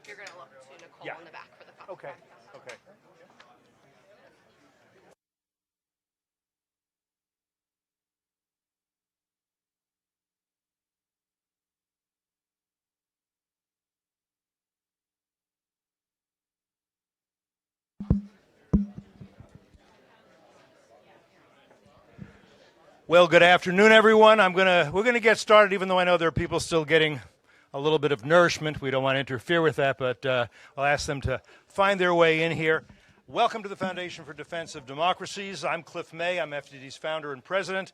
You're going to look to Nicole in the back for the phone. Okay. Okay. Well, good afternoon, everyone. We're gonna get started, even though I know there are people still getting a little bit of nourishment. We don't want to interfere with that, but I'll ask them to find their way in here. Welcome to the Foundation for Defense of Democracies. I'm Cliff May. I'm FDD's founder and president.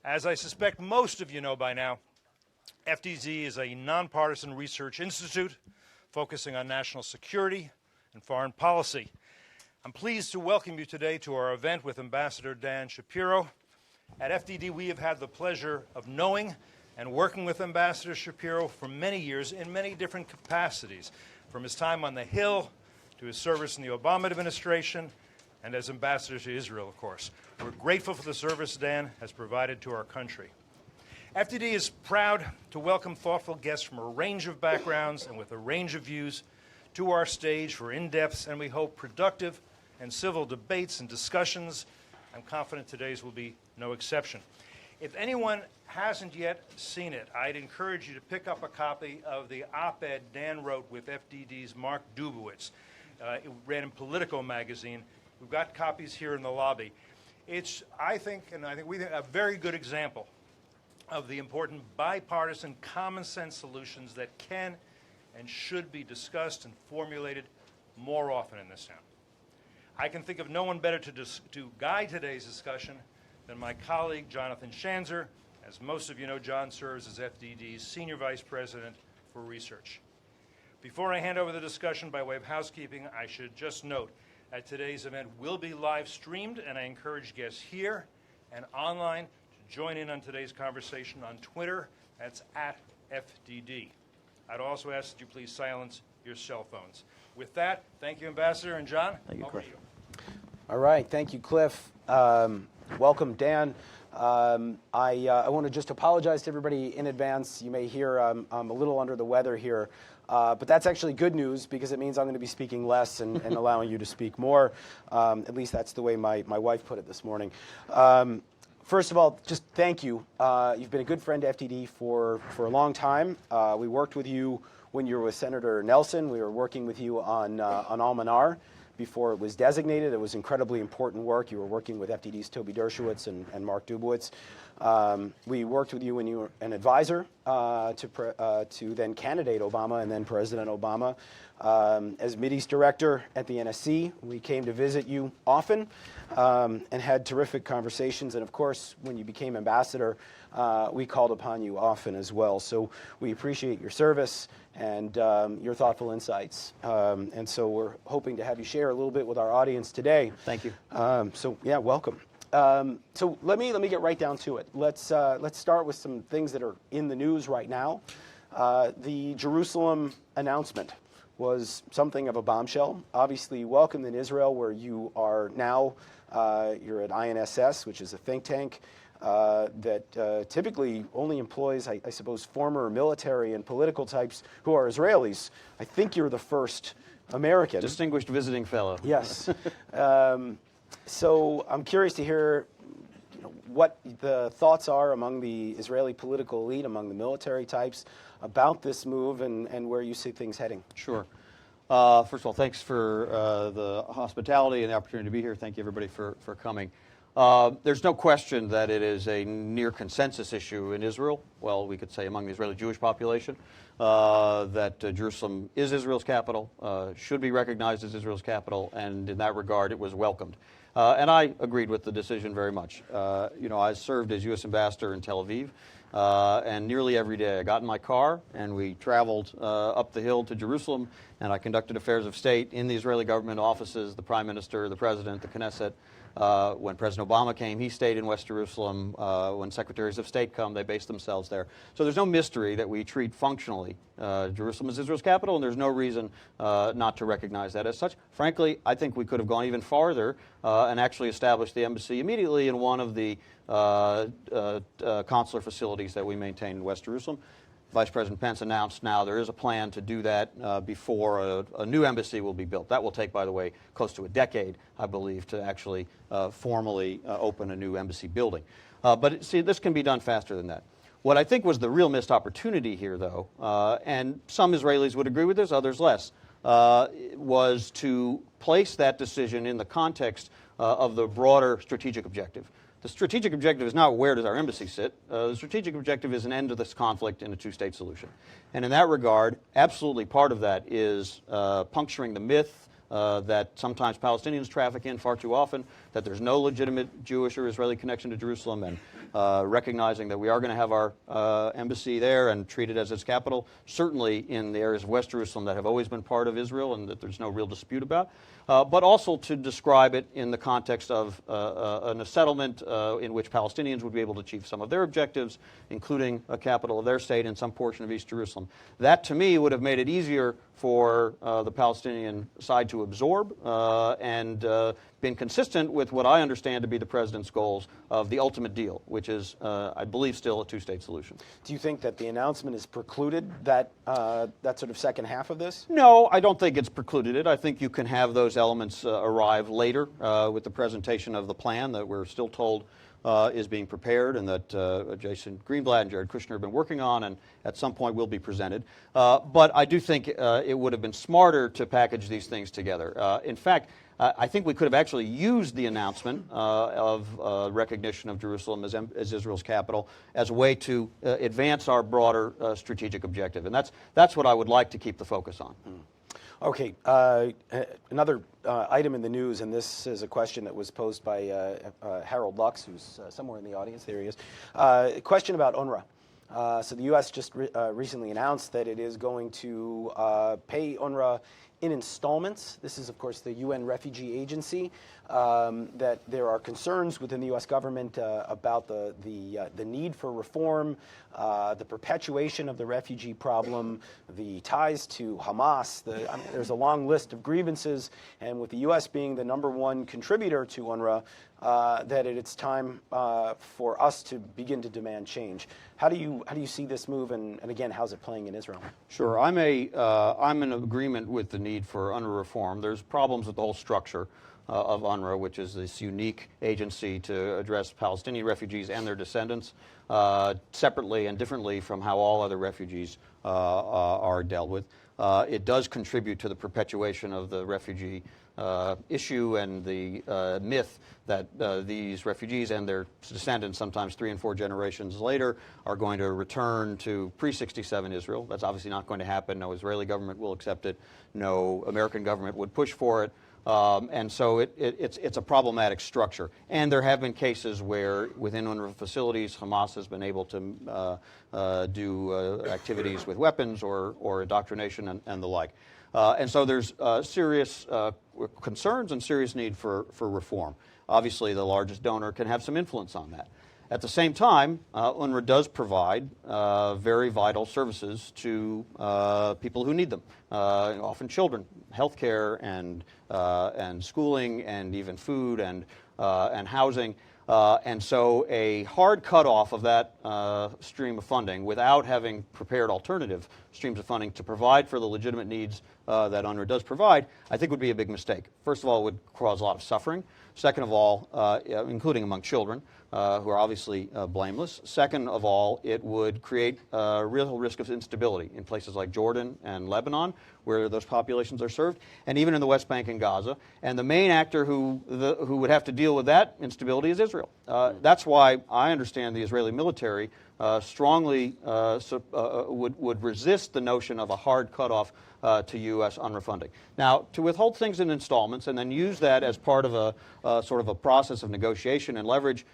As I suspect most of you know by now, FDD is a nonpartisan research institute focusing on national security and foreign policy. I'm pleased to welcome you today to our event with Ambassador Dan Shapiro. At FDD, we have had the pleasure of knowing and working with Ambassador Shapiro for many years in many different capacities, from his time on the Hill to his service in the Obama administration and as ambassador to Israel, of course. We're grateful for the service Dan has provided to our country. FDD is proud to welcome thoughtful guests from a range of backgrounds and with a range of views to our stage for in-depth and we hope productive and civil debates and discussions. I'm confident today's will be no exception. If anyone hasn't yet seen it, I'd encourage you to pick up a copy of the op-ed Dan wrote with FDD's Mark Dubowitz. It ran in Politico magazine. We've got copies here in the lobby. It's, I think a very good example of the important bipartisan common sense solutions that can and should be discussed and formulated more often in this town. I can think of no one better to guide today's discussion than my colleague, Jonathan Schanzer. As most of you know, John serves as FDD's Senior Vice President for Research. Before I hand over the discussion by way of housekeeping, I should just note that today's event will be live streamed, and I encourage guests here and online to join in on today's conversation on Twitter. That's @FDD. I'd also ask that you please silence your cell phones. With that, thank you, Ambassador, and John, thank you, over to you. All right, thank you, Cliff. Welcome, Dan. I want to just apologize to everybody in advance. You may hear I'm a little under the weather here, but that's actually good news because it means I'm going to be speaking less and allowing you to speak more. At least that's the way my wife put it this morning. First of all, just thank you. You've been a good friend to FDD for a long time. We worked with you when you were with Senator Nelson. We were working with you on Al-Manar before it was designated. It was incredibly important work. You were working with FDD's Toby Dershowitz and Mark Dubowitz. We worked with you when you were an advisor to then candidate Obama and then President Obama. As Mideast Director at the NSC, we came to visit you often and had terrific conversations. And of course, when you became ambassador, we called upon you often as well. So we appreciate your service and your thoughtful insights. And so we're hoping to have you share a little bit with our audience today. Thank you. So yeah, welcome. So let me get right down to it. Let's start with some things that are in the news right now. The Jerusalem announcement was something of a bombshell. Obviously, welcome in Israel, where you are now. You're at INSS, which is a think tank that typically only employs, I suppose, former military and political types who are Israelis. I think you're the first American. Distinguished visiting fellow. Yes. So I'm curious to hear what the thoughts are among the Israeli political elite, among the military types, about this move and where you see things heading. Sure. First of all, thanks for the hospitality and the opportunity to be here. Thank you, everybody, for coming. There's no question that it is a near consensus issue in Israel, well, we could say among the Israeli Jewish population, that Jerusalem is Israel's capital, should be recognized as Israel's capital, and in that regard, it was welcomed. And I agreed with the decision very much. I served as U.S. ambassador in Tel Aviv, and nearly every day I got in my car and we traveled up the hill to Jerusalem, and I conducted affairs of state in the Israeli government offices, the prime minister, the president, the Knesset. When President Obama came, he stayed in West Jerusalem. When secretaries of state come, they base themselves there. So there's no mystery that we treat functionally Jerusalem as Israel's capital, and there's no reason not to recognize that as such. Frankly, I think we could have gone even farther and actually established the embassy immediately in one of the consular facilities that we maintain in West Jerusalem. Vice President Pence announced now there is a plan to do that before a new embassy will be built. That will take, by the way, close to a decade, I believe, to actually formally open a new embassy building. But see, this can be done faster than that. What I think was the real missed opportunity here, though, and some Israelis would agree with this, others less, was to place that decision in the context of the broader strategic objective. The strategic objective is not where does our embassy sit. The strategic objective is an end to this conflict in a two-state solution. And in that regard, absolutely part of that is puncturing the myth that sometimes Palestinians traffic in far too often, that there's no legitimate Jewish or Israeli connection to Jerusalem, and recognizing that we are going to have our embassy there and treat it as its capital, certainly in the areas of West Jerusalem that have always been part of Israel and that there's no real dispute about, but also to describe it in the context of a settlement in which Palestinians would be able to achieve some of their objectives, including a capital of their state in some portion of East Jerusalem. That, to me, would have made it easier for the Palestinian side to absorb and been consistent with what I understand to be the president's goals of the ultimate deal, which is, I believe, still a two-state solution. Do you think that the announcement has precluded that that sort of second half of this? No, I don't think it's precluded it. I think you can have those elements arrive later with the presentation of the plan that we're still told is being prepared and that Jason Greenblatt and Jared Kushner have been working on and at some point will be presented. But I do think it would have been smarter to package these things together. In fact, I think we could have actually used the announcement of recognition of Jerusalem as Israel's capital as a way to advance our broader strategic objective. And that's what I would like to keep the focus on. Okay, another item in the news, and this is a question that was posed by Harold Lux, who's somewhere in the audience. There he is. A question about UNRWA. So the U.S. just recently announced that it is going to pay UNRWA in installments. This is, of course, the UN Refugee Agency. That there are concerns within the U.S. government about the need for reform, the perpetuation of the refugee problem, the ties to Hamas. There's a long list of grievances, and with the U.S. being the #1 contributor to UNRWA, that it's time for us to begin to demand change. How do you see this move, and again, how's it playing in Israel? Sure, I'm in agreement with the need for UNRWA reform. There's problems with the whole structure of UNRWA, which is this unique agency to address Palestinian refugees and their descendants separately and differently from how all other refugees are dealt with. It does contribute to the perpetuation of the refugee issue and the myth that these refugees and their descendants, sometimes 3 and 4 generations later, are going to return to pre-67 Israel. That's obviously not going to happen. No Israeli government will accept it. No American government would push for it. And so it's a problematic structure. And there have been cases where within UNRWA facilities, Hamas has been able to do activities with weapons or indoctrination and the like. And so there's serious concerns and serious need for reform. Obviously, the largest donor can have some influence on that. At the same time, UNRWA does provide very vital services to people who need them, often children, healthcare and schooling and even food and housing. And so a hard cutoff of that stream of funding without having prepared alternative streams of funding to provide for the legitimate needs that UNRWA does provide, I think would be a big mistake. First of all, it would cause a lot of suffering. Second of all, including among children, who are obviously blameless. Second of all, it would create a real risk of instability in places like Jordan and Lebanon, where those populations are served, and even in the West Bank and Gaza. And the main actor who would have to deal with that instability is Israel. That's why I understand the Israeli military strongly would resist the notion of a hard cutoff to U.S. UNRWA funding. Now, to withhold things in installments and then use that as part of a sort of a process of negotiation and leverage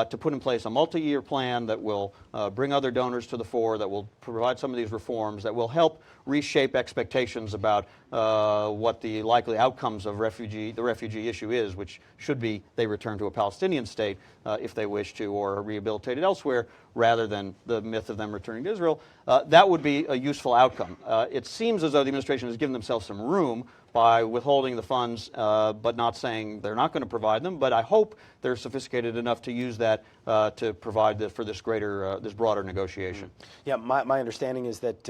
to put in place a multi-year plan that will bring other donors to the fore, that will provide some of these reforms, that will help reshape expectations about what the likely outcomes of the refugee issue is, which should be they return to a Palestinian state if they wish to, or rehabilitated elsewhere, rather than the myth of them returning to Israel. That would be a useful outcome. It seems as though the administration has given themselves some room by withholding the funds, but not saying they're not going to provide them. But I hope they're sophisticated enough to use that to provide for this broader negotiation. Yeah, my understanding is that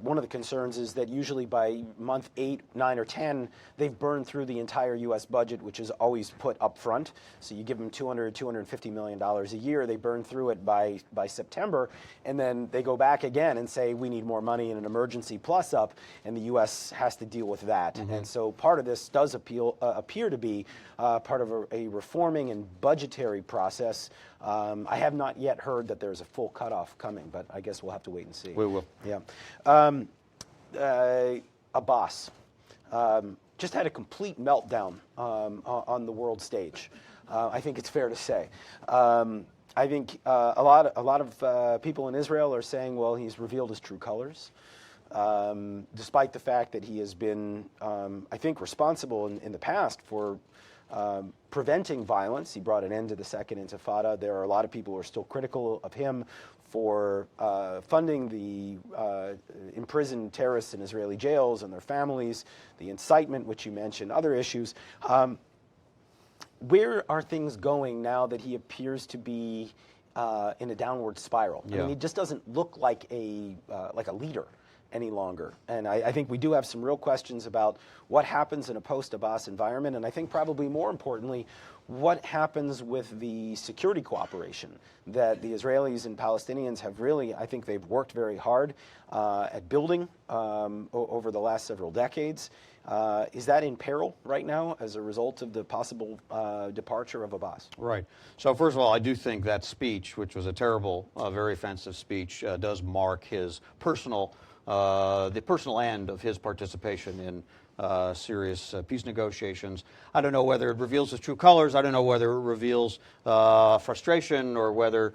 one of the concerns is that usually by month 8, 9, or 10, they've burned through the entire U.S. budget, which is always put up front. So you give them $250 million a year, they burn through it by September, and then they go back again and say, we need more money in an emergency plus up, and the U.S. has to deal with that. And so part of this does appear to be part of a reforming and budgetary process. I have not yet heard that there's a full cutoff coming, but I guess we'll have to wait and see. We will. Yeah. Abbas just had a complete meltdown on the world stage. I think it's fair to say. I think a lot of people in Israel are saying, well, he's revealed his true colors. Despite the fact that he has been, I think, responsible in the past for preventing violence. He brought an end to the Second Intifada. There are a lot of people who are still critical of him for funding the imprisoned terrorists in Israeli jails and their families, the incitement, which you mentioned, other issues. Where are things going now that he appears to be in a downward spiral? Yeah. I mean, he just doesn't look like a leader any longer. And I think we do have some real questions about what happens in a post-Abbas environment, and I think probably more importantly, what happens with the security cooperation that the Israelis and Palestinians have really, I think they've worked very hard at building over the last several decades. Is that in peril right now as a result of the possible departure of Abbas? Right. So first of all, I do think that speech, which was a terrible, very offensive speech, does mark his the personal end of his participation in serious peace negotiations. I don't know whether it reveals his true colors. I don't know whether it reveals frustration or whether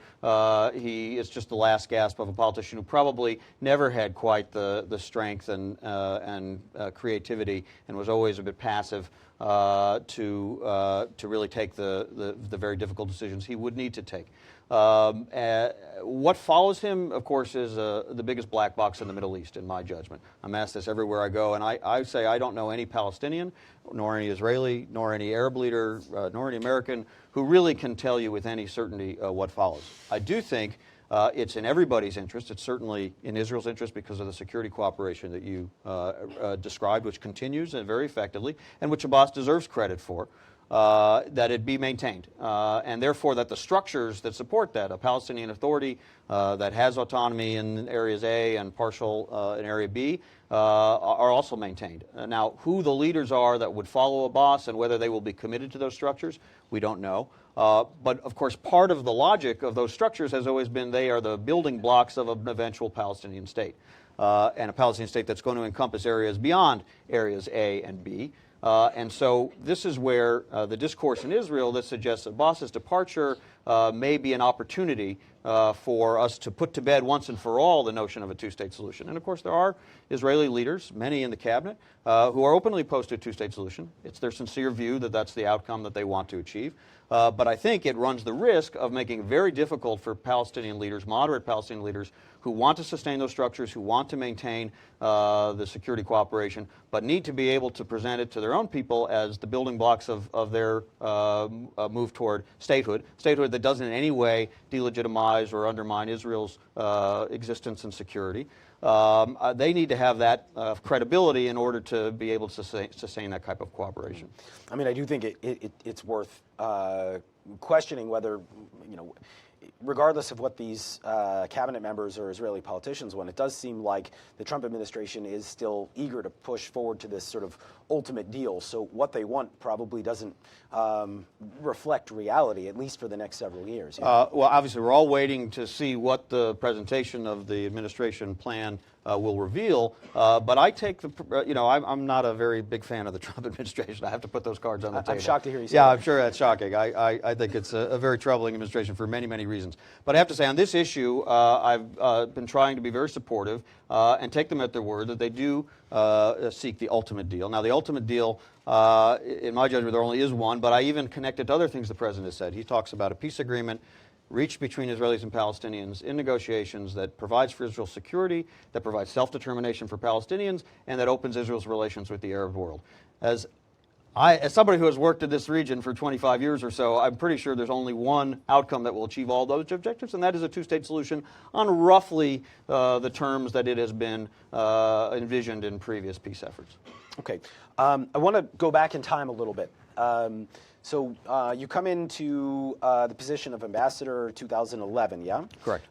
he is just the last gasp of a politician who probably never had quite the strength and creativity and was always a bit passive to really take the very difficult decisions he would need to take. What follows him, of course, is the biggest black box in the Middle East, in my judgment. I'm asked this everywhere I go, and I say I don't know any Palestinian, nor any Israeli, nor any Arab leader, nor any American who really can tell you with any certainty what follows. I do think it's in everybody's interest. It's certainly in Israel's interest because of the security cooperation that you described, which continues very effectively, and which Abbas deserves credit for. That it be maintained, and therefore that the structures that support that, a Palestinian Authority that has autonomy in areas A and partial in area B, are also maintained. Now, who the leaders are that would follow Abbas and whether they will be committed to those structures, we don't know. But, of course, part of the logic of those structures has always been they are the building blocks of an eventual Palestinian state, and a Palestinian state that's going to encompass areas beyond areas A and B. And so this is where the discourse in Israel that suggests Abbas's departure may be an opportunity for us to put to bed once and for all the notion of a two-state solution. And of course there are Israeli leaders, many in the cabinet, who are openly opposed to a two-state solution. It's their sincere view that that's the outcome that they want to achieve. But I think it runs the risk of making it very difficult for Palestinian leaders, moderate Palestinian leaders, who want to sustain those structures, who want to maintain the security cooperation, but need to be able to present it to their own people as the building blocks of their move toward statehood that doesn't in any way delegitimize or undermine Israel's existence and security. They need to have that credibility in order to be able to sustain that type of cooperation. I mean, I do think it's worth questioning whether, regardless of what these cabinet members or Israeli politicians want, it does seem like the Trump administration is still eager to push forward to this sort of ultimate deal. So what they want probably doesn't reflect reality, at least for the next several years. Well, obviously, we're all waiting to see what the presentation of the administration plan will reveal. But I take I'm not a very big fan of the Trump administration. I have to put those cards on the table. I'm shocked to hear you say that. Yeah, I'm sure that's shocking. I think it's a very troubling administration for many, many reasons. But I have to say, on this issue, I've been trying to be very supportive and take them at their word that they do seek the ultimate deal. Now, the ultimate deal, in my judgment, there only is one, but I even connect it to other things the president has said. He talks about a peace agreement reached between Israelis and Palestinians in negotiations that provides for Israel's security, that provides self-determination for Palestinians, and that opens Israel's relations with the Arab world. As As somebody who has worked in this region for 25 years or so, I'm pretty sure there's only one outcome that will achieve all those objectives, and that is a two-state solution on roughly the terms that it has been envisioned in previous peace efforts. Okay. I want to go back in time a little bit. So you come into the position of ambassador 2011, yeah? Correct.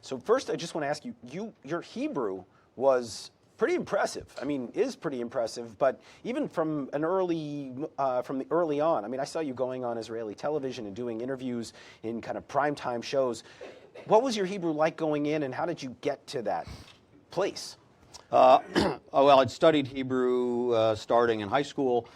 So first, I just want to ask you, your Hebrew was pretty impressive. I mean, is pretty impressive, but even from the early on, I mean, I saw you going on Israeli television and doing interviews in kind of primetime shows. What was your Hebrew like going in, and how did you get to that place? Well, I'd studied Hebrew starting in high school,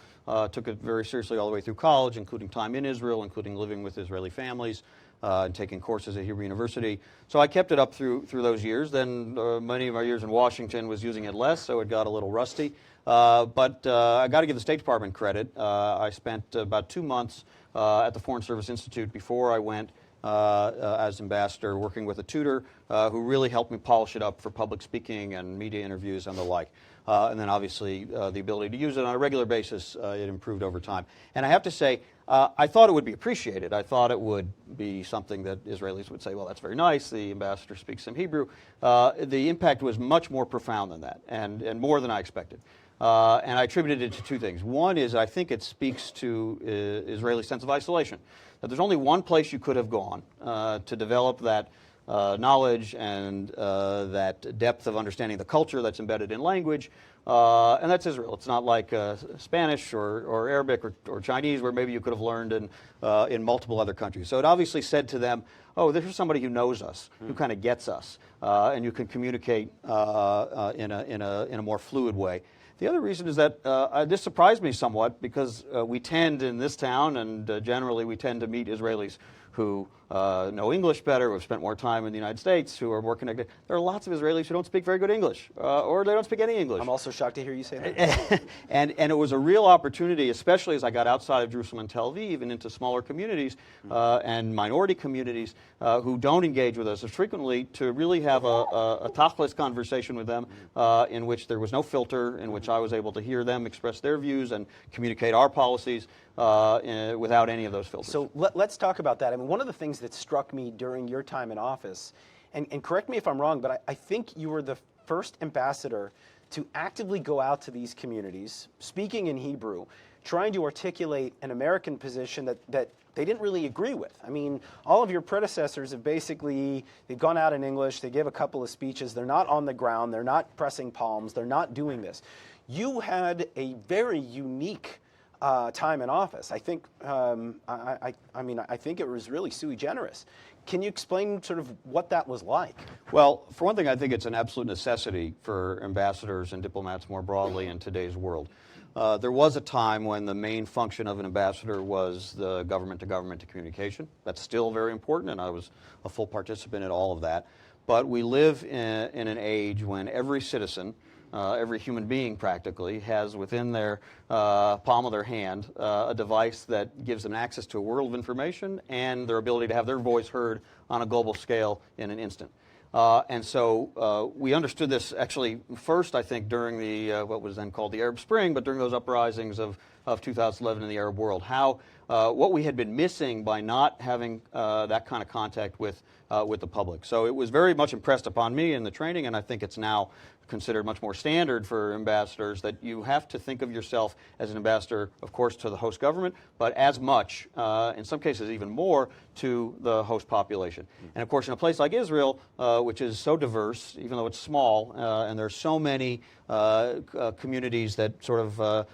took it very seriously all the way through college, including time in Israel, including living with Israeli families, and taking courses at Hebrew University. So I kept it up through those years. Then many of my years in Washington was using it less, so it got a little rusty. But I got to give the State Department credit. I spent about 2 months at the Foreign Service Institute before I went as ambassador, working with a tutor who really helped me polish it up for public speaking and media interviews and the like. And then obviously the ability to use it on a regular basis, it improved over time. And I have to say, I thought it would be appreciated. I thought it would be something that Israelis would say, well, that's very nice, the ambassador speaks some Hebrew. The impact was much more profound than that, and more than I expected. And I attributed it to two things. One is I think it speaks to Israeli sense of isolation, that there's only one place you could have gone to develop that knowledge and that depth of understanding the culture that's embedded in language, and that's Israel. It's not like Spanish or Arabic or Chinese, where maybe you could have learned in multiple other countries. So it obviously said to them, oh, this is somebody who knows us, who kind of gets us, and you can communicate in a more fluid way. The other reason is that this surprised me somewhat, because we tend in this town, and generally we tend to meet Israelis who know English better, who have spent more time in the United States, who are more connected. There are lots of Israelis who don't speak very good English, or they don't speak any English. I'm also shocked to hear you say that. and it was a real opportunity, especially as I got outside of Jerusalem and Tel Aviv and into smaller communities and minority communities who don't engage with us as frequently, to really have a tachlis conversation with them in which there was no filter, in which I was able to hear them express their views and communicate our policies without any of those filters. So let's talk about that. I mean, one of the things that struck me during your time in office, and correct me if I'm wrong, but I think you were the first ambassador to actively go out to these communities, speaking in Hebrew, trying to articulate an American position that they didn't really agree with. I mean, all of your predecessors have basically, they've gone out in English, they give a couple of speeches, they're not on the ground, they're not pressing palms, they're not doing this. You had a very unique time in office. I think, I think it was really sui generis. Can you explain sort of what that was like? Well, for one thing, I think it's an absolute necessity for ambassadors and diplomats more broadly in today's world. There was a time when the main function of an ambassador was the government-to-government communication. That's still very important, and I was a full participant in all of that. But we live in an age when every citizen, every human being practically, has within their palm of their hand a device that gives them access to a world of information and their ability to have their voice heard on a global scale in an instant. And so we understood this actually first, I think, during the what was then called the Arab Spring, but during those uprisings of 2011 in the Arab world, how what we had been missing by not having that kind of contact with the public. So it was very much impressed upon me in the training, and I think it's now considered much more standard for ambassadors, that you have to think of yourself as an ambassador, of course, to the host government, but as much, in some cases even more, to the host population. And of course, in a place like Israel, which is so diverse, even though it's small, and there's so many communities that sort of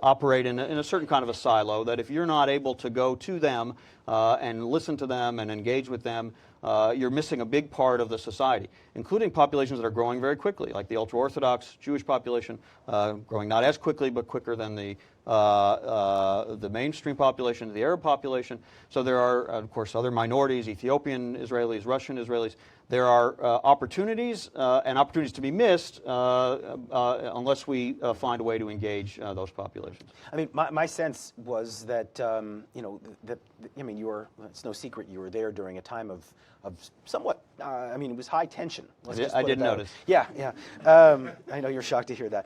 operate in a certain kind of a silo, that if you're not able to go to them and listen to them and engage with them, you're missing a big part of the society, including populations that are growing very quickly, like the ultra-Orthodox Jewish population, growing not as quickly but quicker than the mainstream population, the Arab population. So there are, of course, other minorities, Ethiopian Israelis, Russian Israelis. There are opportunities and opportunities to be missed unless we find a way to engage those populations. I mean, my sense was that, you were, it's no secret you were there during a time of somewhat, it was high tension. I did notice. Yeah. I know you're shocked to hear that.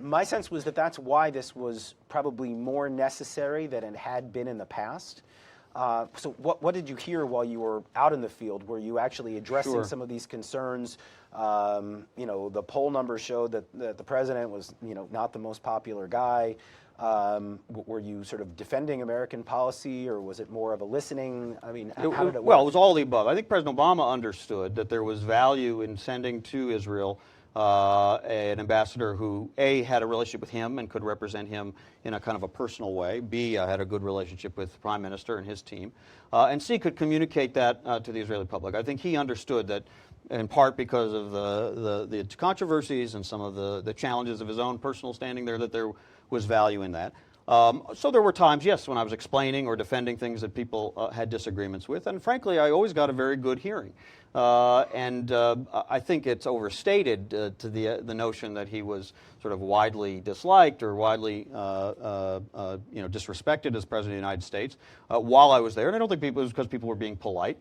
my sense was that that's why this was probably more necessary than it had been in the past. So what did you hear while you were out in the field? Were you actually addressing Sure. some of these concerns? The poll numbers showed that the president was, not the most popular guy. Were you sort of defending American policy, or was it more of a listening? I mean, how did it work? Well, it was all the above. I think President Obama understood that there was value in sending to Israel an ambassador who, A, had a relationship with him and could represent him in a kind of a personal way, B, had a good relationship with the Prime Minister and his team, and C, could communicate that to the Israeli public. I think he understood that, in part because of the controversies and some of the challenges of his own personal standing there, that there was value in that. So there were times, yes, when I was explaining or defending things that people had disagreements with, and frankly, I always got a very good hearing. I think it's overstated to the notion that he was sort of widely disliked or widely disrespected as President of the United States while I was there, and I don't think it was because people were being polite.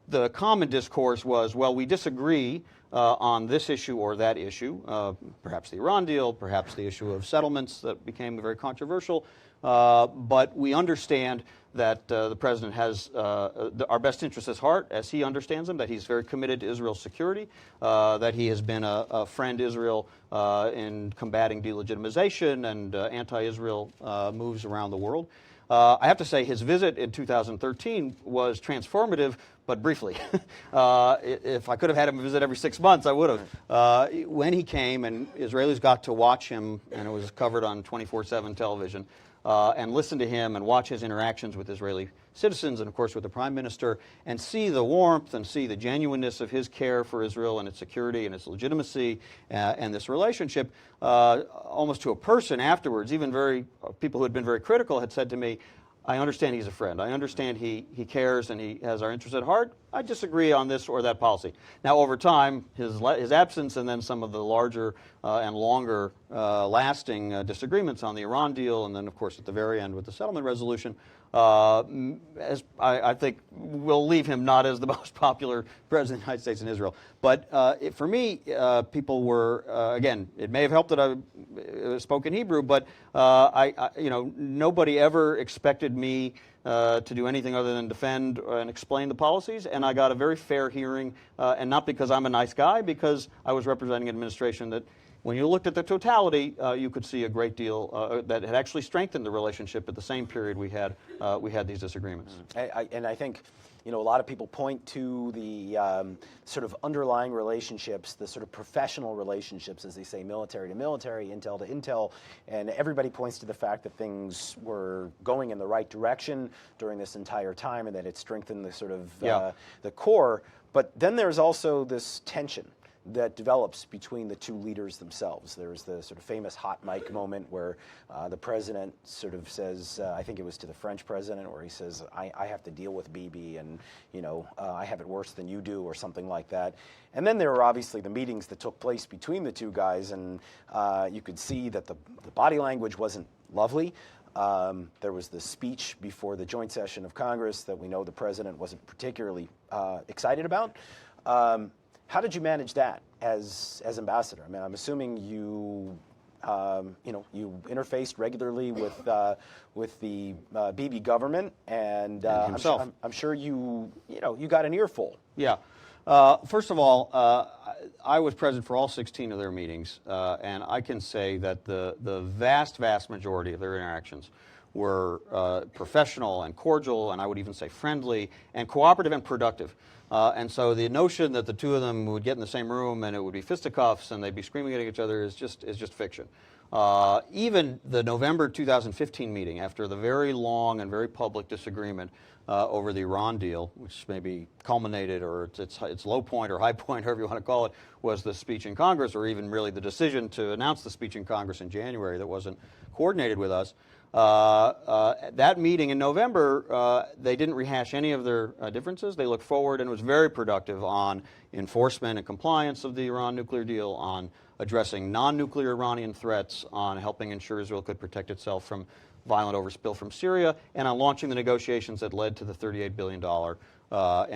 The common discourse was, well, we disagree on this issue or that issue, perhaps the Iran deal, perhaps the issue of settlements that became very controversial, but we understand that the President has our best interests at heart, as he understands them, that he's very committed to Israel's security, that he has been a friend Israel in combating delegitimization and anti-Israel moves around the world. I have to say his visit in 2013 was transformative, but briefly. If I could have had him visit every 6 months, I would have. When he came and Israelis got to watch him, and it was covered on 24/7 television, and listen to him and watch his interactions with Israeli citizens and, of course, with the Prime Minister, and see the warmth and see the genuineness of his care for Israel and its security and its legitimacy and this relationship, almost to a person afterwards, even people who had been very critical had said to me, I understand he's a friend. I understand he cares and he has our interests at heart. I disagree on this or that policy. Now, over time, his absence and then some of the larger and longer lasting disagreements on the Iran deal, and then, of course, at the very end with the settlement resolution, as I think will leave him not as the most popular president of the United States and Israel. But for me, people were, again, it may have helped that I spoke in Hebrew, but nobody ever expected me to do anything other than defend and explain the policies, and I got a very fair hearing, and not because I'm a nice guy, because I was representing an administration that, when you looked at the totality, you could see a great deal that had actually strengthened the relationship at the same period we had these disagreements. And I think, a lot of people point to the sort of underlying relationships, the sort of professional relationships, as they say, military to military, intel to intel, and everybody points to the fact that things were going in the right direction during this entire time, and that it strengthened the sort of the core. But then there's also this tension that develops between the two leaders themselves. There's the sort of famous hot mic moment where the president sort of says, I think it was to the French president, where he says, I have to deal with Bibi, and I have it worse than you do, or something like that. And then there were obviously the meetings that took place between the two guys, and you could see that the body language wasn't lovely. There was the speech before the joint session of Congress that we know the president wasn't particularly excited about. How did you manage that as ambassador? I mean, I'm assuming you interfaced regularly with the Bibi government, and himself. I'm sure you got an earful. Yeah. First of all, I was present for all 16 of their meetings, and I can say that the vast majority of their interactions were professional and cordial, and I would even say friendly and cooperative and productive. And so the notion that the two of them would get in the same room and it would be fisticuffs and they'd be screaming at each other is just fiction. Even the November 2015 meeting, after the very long and very public disagreement over the Iran deal, which maybe culminated, or its low point or high point, however you want to call it, was the speech in Congress, or even really the decision to announce the speech in Congress in January that wasn't coordinated with us. That meeting in November, they didn't rehash any of their differences. They looked forward, and it was very productive on enforcement and compliance of the Iran nuclear deal, on addressing non-nuclear Iranian threats, on helping ensure Israel could protect itself from violent overspill from Syria, and on launching the negotiations that led to the $38 billion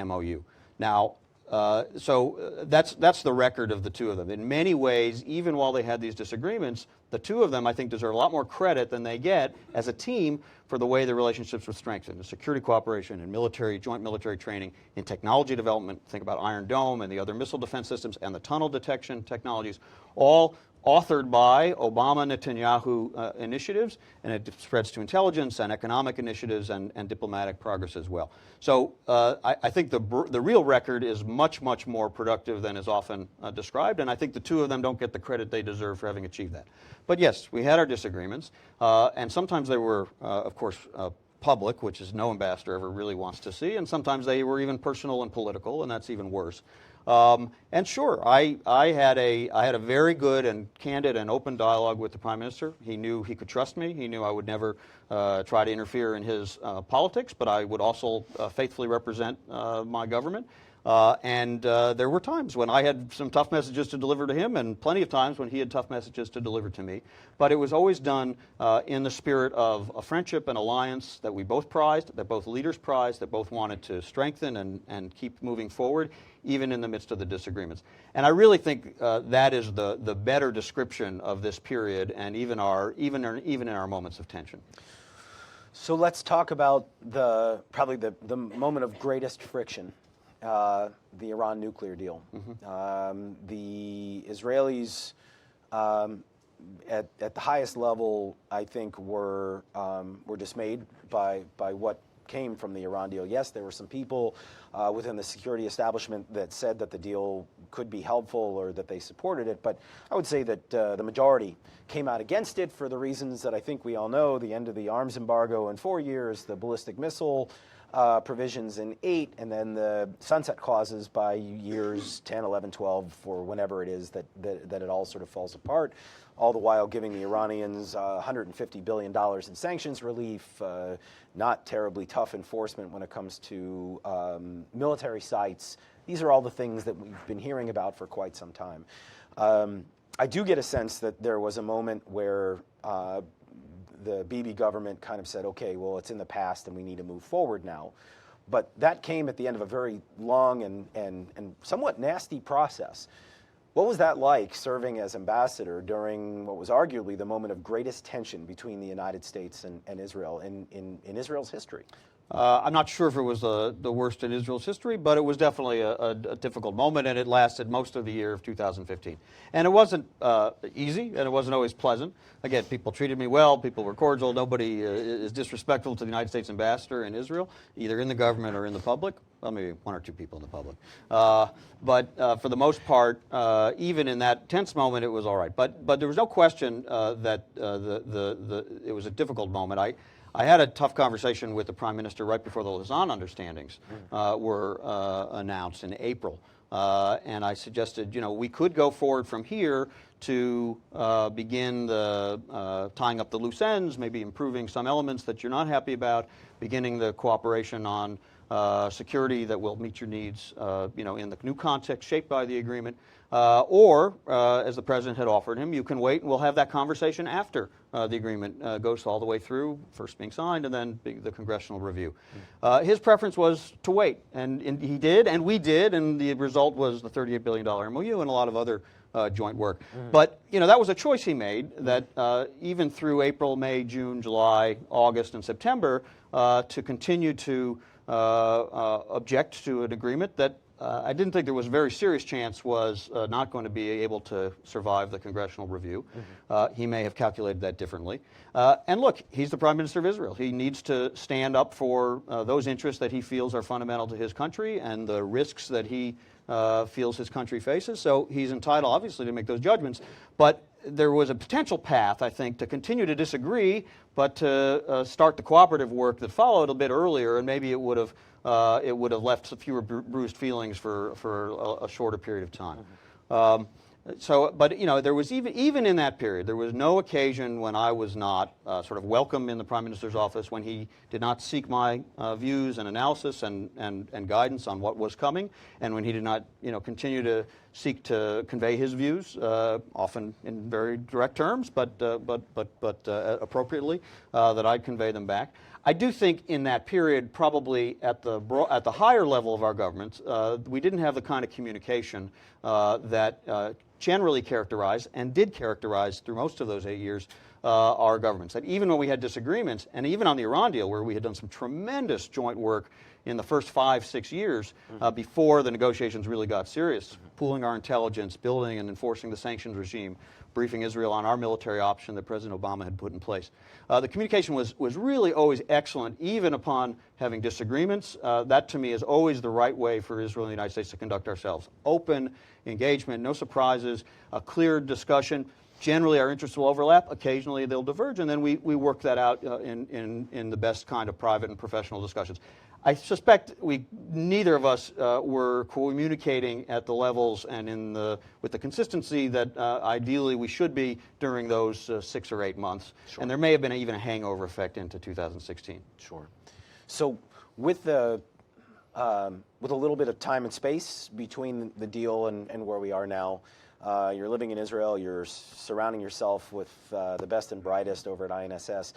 MOU. Now, That's the record of the two of them. In many ways, even while they had these disagreements, the two of them, I think, deserve a lot more credit than they get as a team for the way the relationships were strengthened. The security cooperation and joint military training, in technology development, think about Iron Dome and the other missile defense systems and the tunnel detection technologies, all authored by Obama-Netanyahu initiatives, and it spreads to intelligence and economic initiatives and diplomatic progress as well. So I think the real record is much, much more productive than is often described, and I think the two of them don't get the credit they deserve for having achieved that. But yes, we had our disagreements, and sometimes they were, of course, public, which is no ambassador ever really wants to see, and sometimes they were even personal and political, and that's even worse. And sure, I had a very good and candid and open dialogue with the Prime Minister. He knew he could trust me. He knew I would never try to interfere in his politics, but I would also faithfully represent my government. And there were times when I had some tough messages to deliver to him, and plenty of times when he had tough messages to deliver to me. But it was always done in the spirit of a friendship and alliance that we both prized, that both leaders prized, that both wanted to strengthen and keep moving forward, even in the midst of the disagreements. And I really think that is the better description of this period, and even in our moments of tension. So let's talk about probably the moment of greatest friction. The Iran nuclear deal. Mm-hmm. The Israelis, at the highest level, I think, were dismayed by what came from the Iran deal. Yes, there were some people within the security establishment that said that the deal could be helpful or that they supported it, but I would say that the majority came out against it for the reasons that I think we all know: the end of the arms embargo in 4 years, the ballistic missile provisions in 8, and then the sunset clauses by years 10, 11, 12, or whenever it is that it all sort of falls apart, all the while giving the Iranians $150 billion in sanctions relief, not terribly tough enforcement when it comes to military sites. These are all the things that we've been hearing about for quite some time. I do get a sense that there was a moment where the Bibi government kind of said, okay, well, it's in the past and we need to move forward now. But that came at the end of a very long and somewhat nasty process. What was that like, serving as ambassador during what was arguably the moment of greatest tension between the United States and Israel in Israel's history? I'm not sure if it was the worst in Israel's history, but it was definitely a difficult moment, and it lasted most of the year of 2015. And it wasn't easy, and it wasn't always pleasant. Again, people treated me well, people were cordial, nobody is disrespectful to the United States ambassador in Israel, either in the government or in the public. Well, maybe one or two people in the public. But for the most part, even in that tense moment, it was all right. But there was no question that it was a difficult moment. I had a tough conversation with the Prime Minister right before the Lausanne understandings were announced in April. And I suggested, we could go forward from here to begin tying up the loose ends, maybe improving some elements that you're not happy about, beginning the cooperation on security that will meet your needs, in the new context shaped by the agreement. Or, as the President had offered him, you can wait and we'll have that conversation after the agreement goes all the way through, first being signed and then the congressional review. His preference was to wait, and he did, and we did, and the result was the $38 billion MOU and a lot of other joint work. But, that was a choice he made, that even through April, May, June, July, August, and September, to continue to object to an agreement that I didn't think there was a very serious chance was not going to be able to survive the congressional review. He may have calculated that differently. And look, he's the Prime Minister of Israel. He needs to stand up for those interests that he feels are fundamental to his country and the risks that he feels his country faces. So he's entitled, obviously, to make those judgments. But there was a potential path, I think, to continue to disagree, but to start the cooperative work that followed a bit earlier, and maybe it would have left fewer bruised feelings for a shorter period of time. But there was even in that period, there was no occasion when I was not sort of welcome in the Prime Minister's office, when he did not seek my views and analysis and guidance on what was coming, and when he did not continue to seek to convey his views, often in very direct terms, but appropriately, that I'd convey them back. I do think in that period, probably at the higher level of our government, we didn't have the kind of communication that generally characterized and did characterize through most of those 8 years our governments. That even when we had disagreements, and even on the Iran deal, where we had done some tremendous joint work in the first 5-6 years before the negotiations really got serious, pooling our intelligence, building and enforcing the sanctions regime, briefing Israel on our military option that President Obama had put in place. The communication was really always excellent, even upon having disagreements. That, to me, is always the right way for Israel and the United States to conduct ourselves. Open engagement, no surprises, a clear discussion. Generally, our interests will overlap. Occasionally, they'll diverge, and then we work that out in the best kind of private and professional discussions. I suspect neither of us were communicating at the levels and with the consistency that ideally we should be during those 6 or 8 months. Sure. And there may have been even a hangover effect into 2016. Sure. So with a little bit of time and space between the deal and where we are now, you're living in Israel, you're surrounding yourself with the best and brightest over at INSS.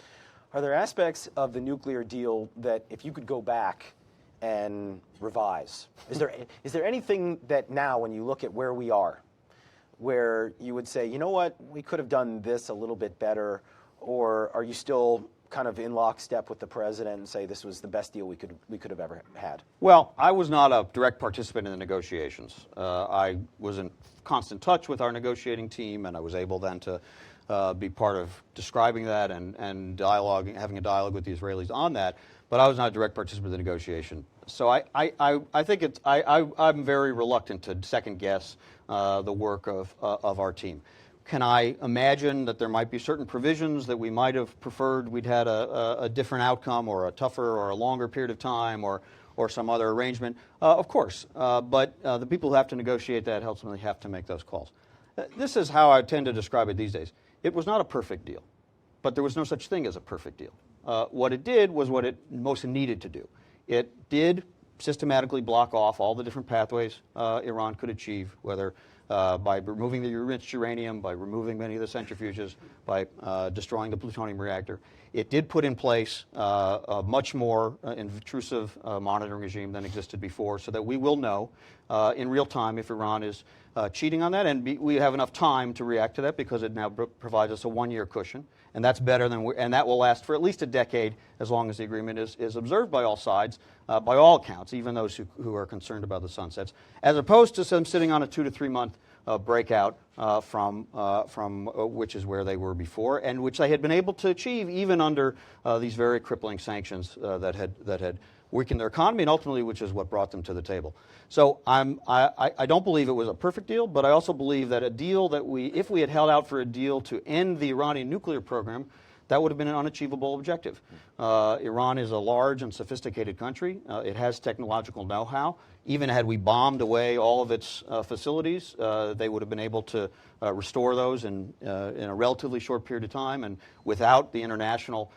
Are there aspects of the nuclear deal that if you could go back and revise, is there anything that now when you look at where we are, where you would say, you know what, we could have done this a little bit better, or are you still kind of in lockstep with the president and say this was the best deal we could have ever had? Well, I was not a direct participant in the negotiations. I was in constant touch with our negotiating team, and I was able then to be part of describing that and having a dialogue with the Israelis on that. But I was not a direct participant in the negotiation. So I think I'm very reluctant to second guess the work of our team. Can I imagine that there might be certain provisions that we might have preferred we'd had a different outcome, or a tougher or a longer period of time, or some other arrangement? Of course. But the people who have to negotiate that ultimately have to make those calls. This is how I tend to describe it these days. It was not a perfect deal, but there was no such thing as a perfect deal. What it did was what it most needed to do. It did systematically block off all the different pathways Iran could achieve, whether by removing the enriched uranium, by removing many of the centrifuges, by destroying the plutonium reactor. It did put in place a much more intrusive monitoring regime than existed before, so that we will know in real time if Iran is cheating on that, and we have enough time to react to that because it now provides us a 1-year cushion, and that's better than and that will last for at least a decade as long as the agreement is observed by all sides, by all accounts, even those who are concerned about the sunsets, as opposed to some sitting on a 2 to 3 month breakout from which is where they were before, and which they had been able to achieve even under these very crippling sanctions that had weakened their economy, and ultimately which is what brought them to the table. So I don't believe it was a perfect deal, but I also believe that a deal that if we had held out for a deal to end the Iranian nuclear program, that would have been an unachievable objective. Iran is a large and sophisticated country. It has technological know-how. Even had we bombed away all of its facilities, they would have been able to restore those in a relatively short period of time, and without the international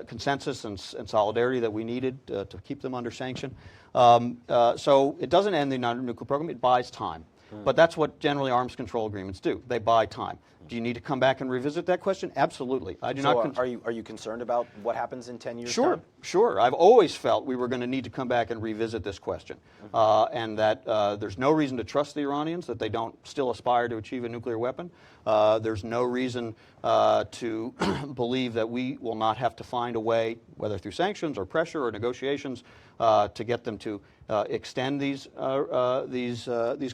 consensus and solidarity that we needed to keep them under sanction. So it doesn't end the nuclear program, it buys time. But that's what generally arms control agreements do. They buy time. Do you need to come back and revisit that question? Absolutely. I do not. Are you concerned about what happens in 10 years' Sure, time? Sure. I've always felt we were going to need to come back and revisit this question, and that there's no reason to trust the Iranians, that they don't still aspire to achieve a nuclear weapon. There's no reason to believe that we will not have to find a way, whether through sanctions or pressure or negotiations, to get them to extend these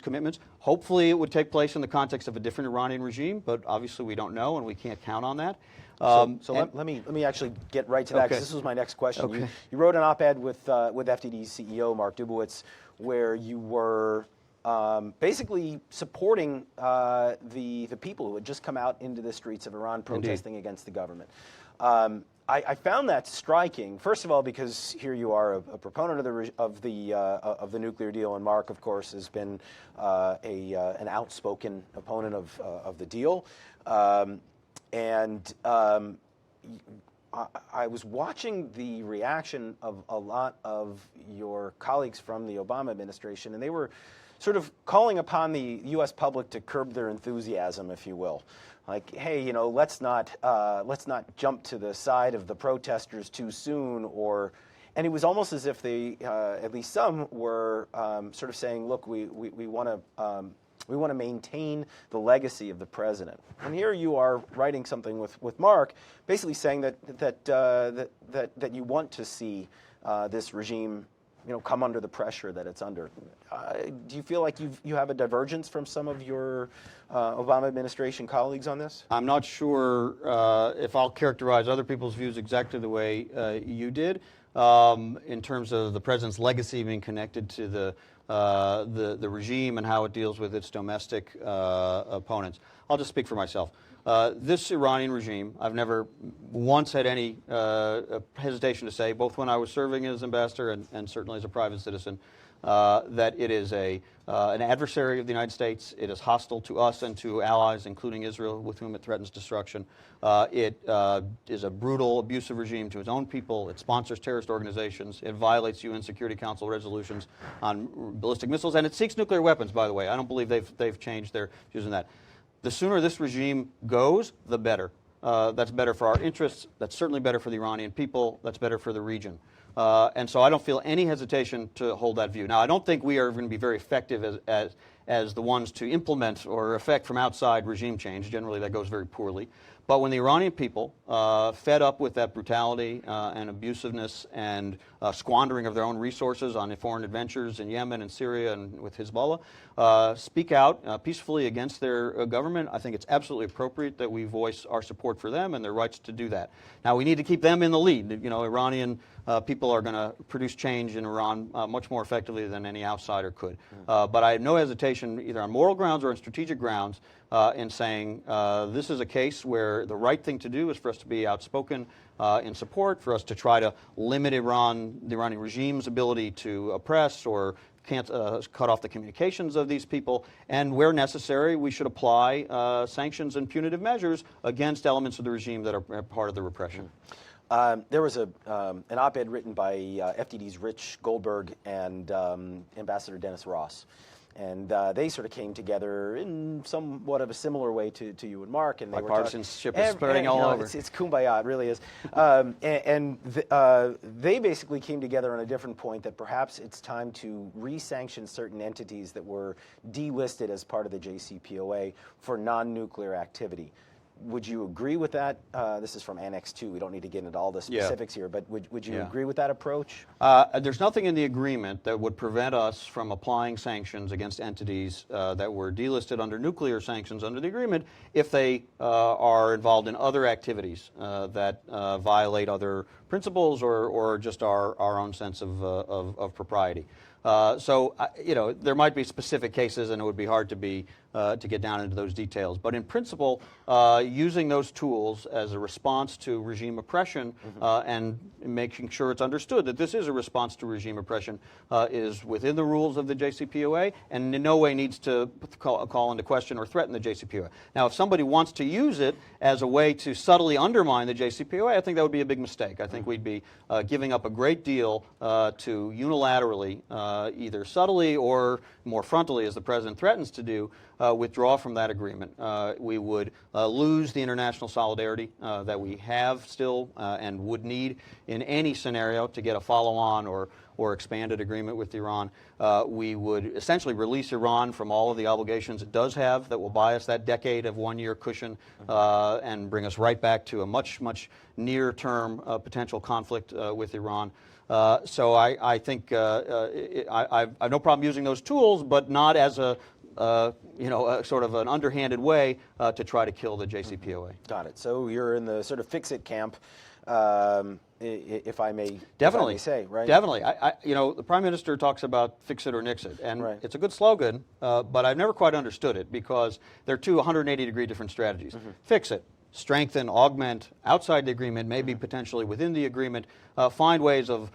commitments. Hopefully it would take place in the context of a different Iranian regime, but obviously we don't know and we can't count on that. Let me actually get right to that, because this was my next question. Okay. You wrote an op-ed with FDD CEO Mark Dubowitz, where you were basically supporting the people who had just come out into the streets of Iran protesting against the government. I found that striking. First of all, because here you are, a proponent of the nuclear deal, and Mark, of course, has been an outspoken opponent of the deal. I was watching the reaction of a lot of your colleagues from the Obama administration, and they were sort of calling upon the U.S. public to curb their enthusiasm, if you will. Like, hey, you know, let's not jump to the side of the protesters too soon, and it was almost as if they, at least some, were sort of saying, look, we want to maintain the legacy of the president. And here you are writing something with Mark, basically saying that you want to see this regime, you know, come under the pressure that it's under. Do you feel like you have a divergence from some of your Obama administration colleagues on this? I'm not sure if I'll characterize other people's views exactly the way you did, in terms of the president's legacy being connected to the regime and how it deals with its domestic opponents. I'll just speak for myself. This Iranian regime, I've never once had any hesitation to say, both when I was serving as ambassador and certainly as a private citizen, that it is an adversary of the United States. It is hostile to us and to allies, including Israel, with whom it threatens destruction. It is a brutal, abusive regime to its own people. It sponsors terrorist organizations. It violates UN Security Council resolutions on ballistic missiles, and it seeks nuclear weapons, by the way. I don't believe they've changed their views on that. The sooner this regime goes, the better. That's better for our interests. That's certainly better for the Iranian people. That's better for the region. And so I don't feel any hesitation to hold that view. Now, I don't think we are going to be very effective as the ones to implement or effect from outside regime change. Generally, that goes very poorly. But when the Iranian people, fed up with that brutality and abusiveness and squandering of their own resources on foreign adventures in Yemen and Syria and with Hezbollah, speak out peacefully against their government, I think it's absolutely appropriate that we voice our support for them and their rights to do that. Now, we need to keep them in the lead. You know, Iranian people are going to produce change in Iran much more effectively than any outsider could. But I have no hesitation, either on moral grounds or on strategic grounds, in saying this is a case where the right thing to do is for us to be outspoken in support, for us to try to limit the Iranian regime's ability to oppress or cut off the communications of these people, and where necessary, we should apply sanctions and punitive measures against elements of the regime that are part of the repression. There was an op-ed written by FDD's Rich Goldberg and Ambassador Dennis Ross. And they sort of came together in somewhat of a similar way to you and Mark. And they bipartisanship is spreading all over. It's kumbaya, it really is. They basically came together on a different point, that perhaps it's time to re-sanction certain entities that were delisted as part of the JCPOA for non-nuclear activity. Would you agree with that? This is from Annex 2. We don't need to get into all the specifics here, but would you agree with that approach? There's nothing in the agreement that would prevent us from applying sanctions against entities that were delisted under nuclear sanctions under the agreement if they are involved in other activities that violate other principles or just our own sense of propriety. So, you know, there might be specific cases, and it would be hard to get down into those details. But in principle, using those tools as a response to regime oppression and making sure it's understood that this is a response to regime oppression is within the rules of the JCPOA, and in no way needs to call into question or threaten the JCPOA. Now, if somebody wants to use it as a way to subtly undermine the JCPOA, I think that would be a big mistake. I think we'd be giving up a great deal to unilaterally, either subtly or more frontally, as the president threatens to do, withdraw from that agreement. We would lose the international solidarity that we have still and would need in any scenario to get a follow-on or expanded agreement with Iran. We would essentially release Iran from all of the obligations it does have that will buy us that decade of one-year cushion and bring us right back to a much, much near-term potential conflict with Iran. So I think I have no problem using those tools, but not as a sort of an underhanded way to try to kill the JCPOA. Got it. So you're in the sort of fix-it camp, if I may say, right? Definitely. The Prime Minister talks about fix it or nix it, and it's a good slogan, but I've never quite understood it because they're two 180-degree different strategies. Fix it. Strengthen, augment outside the agreement, maybe potentially within the agreement, find ways of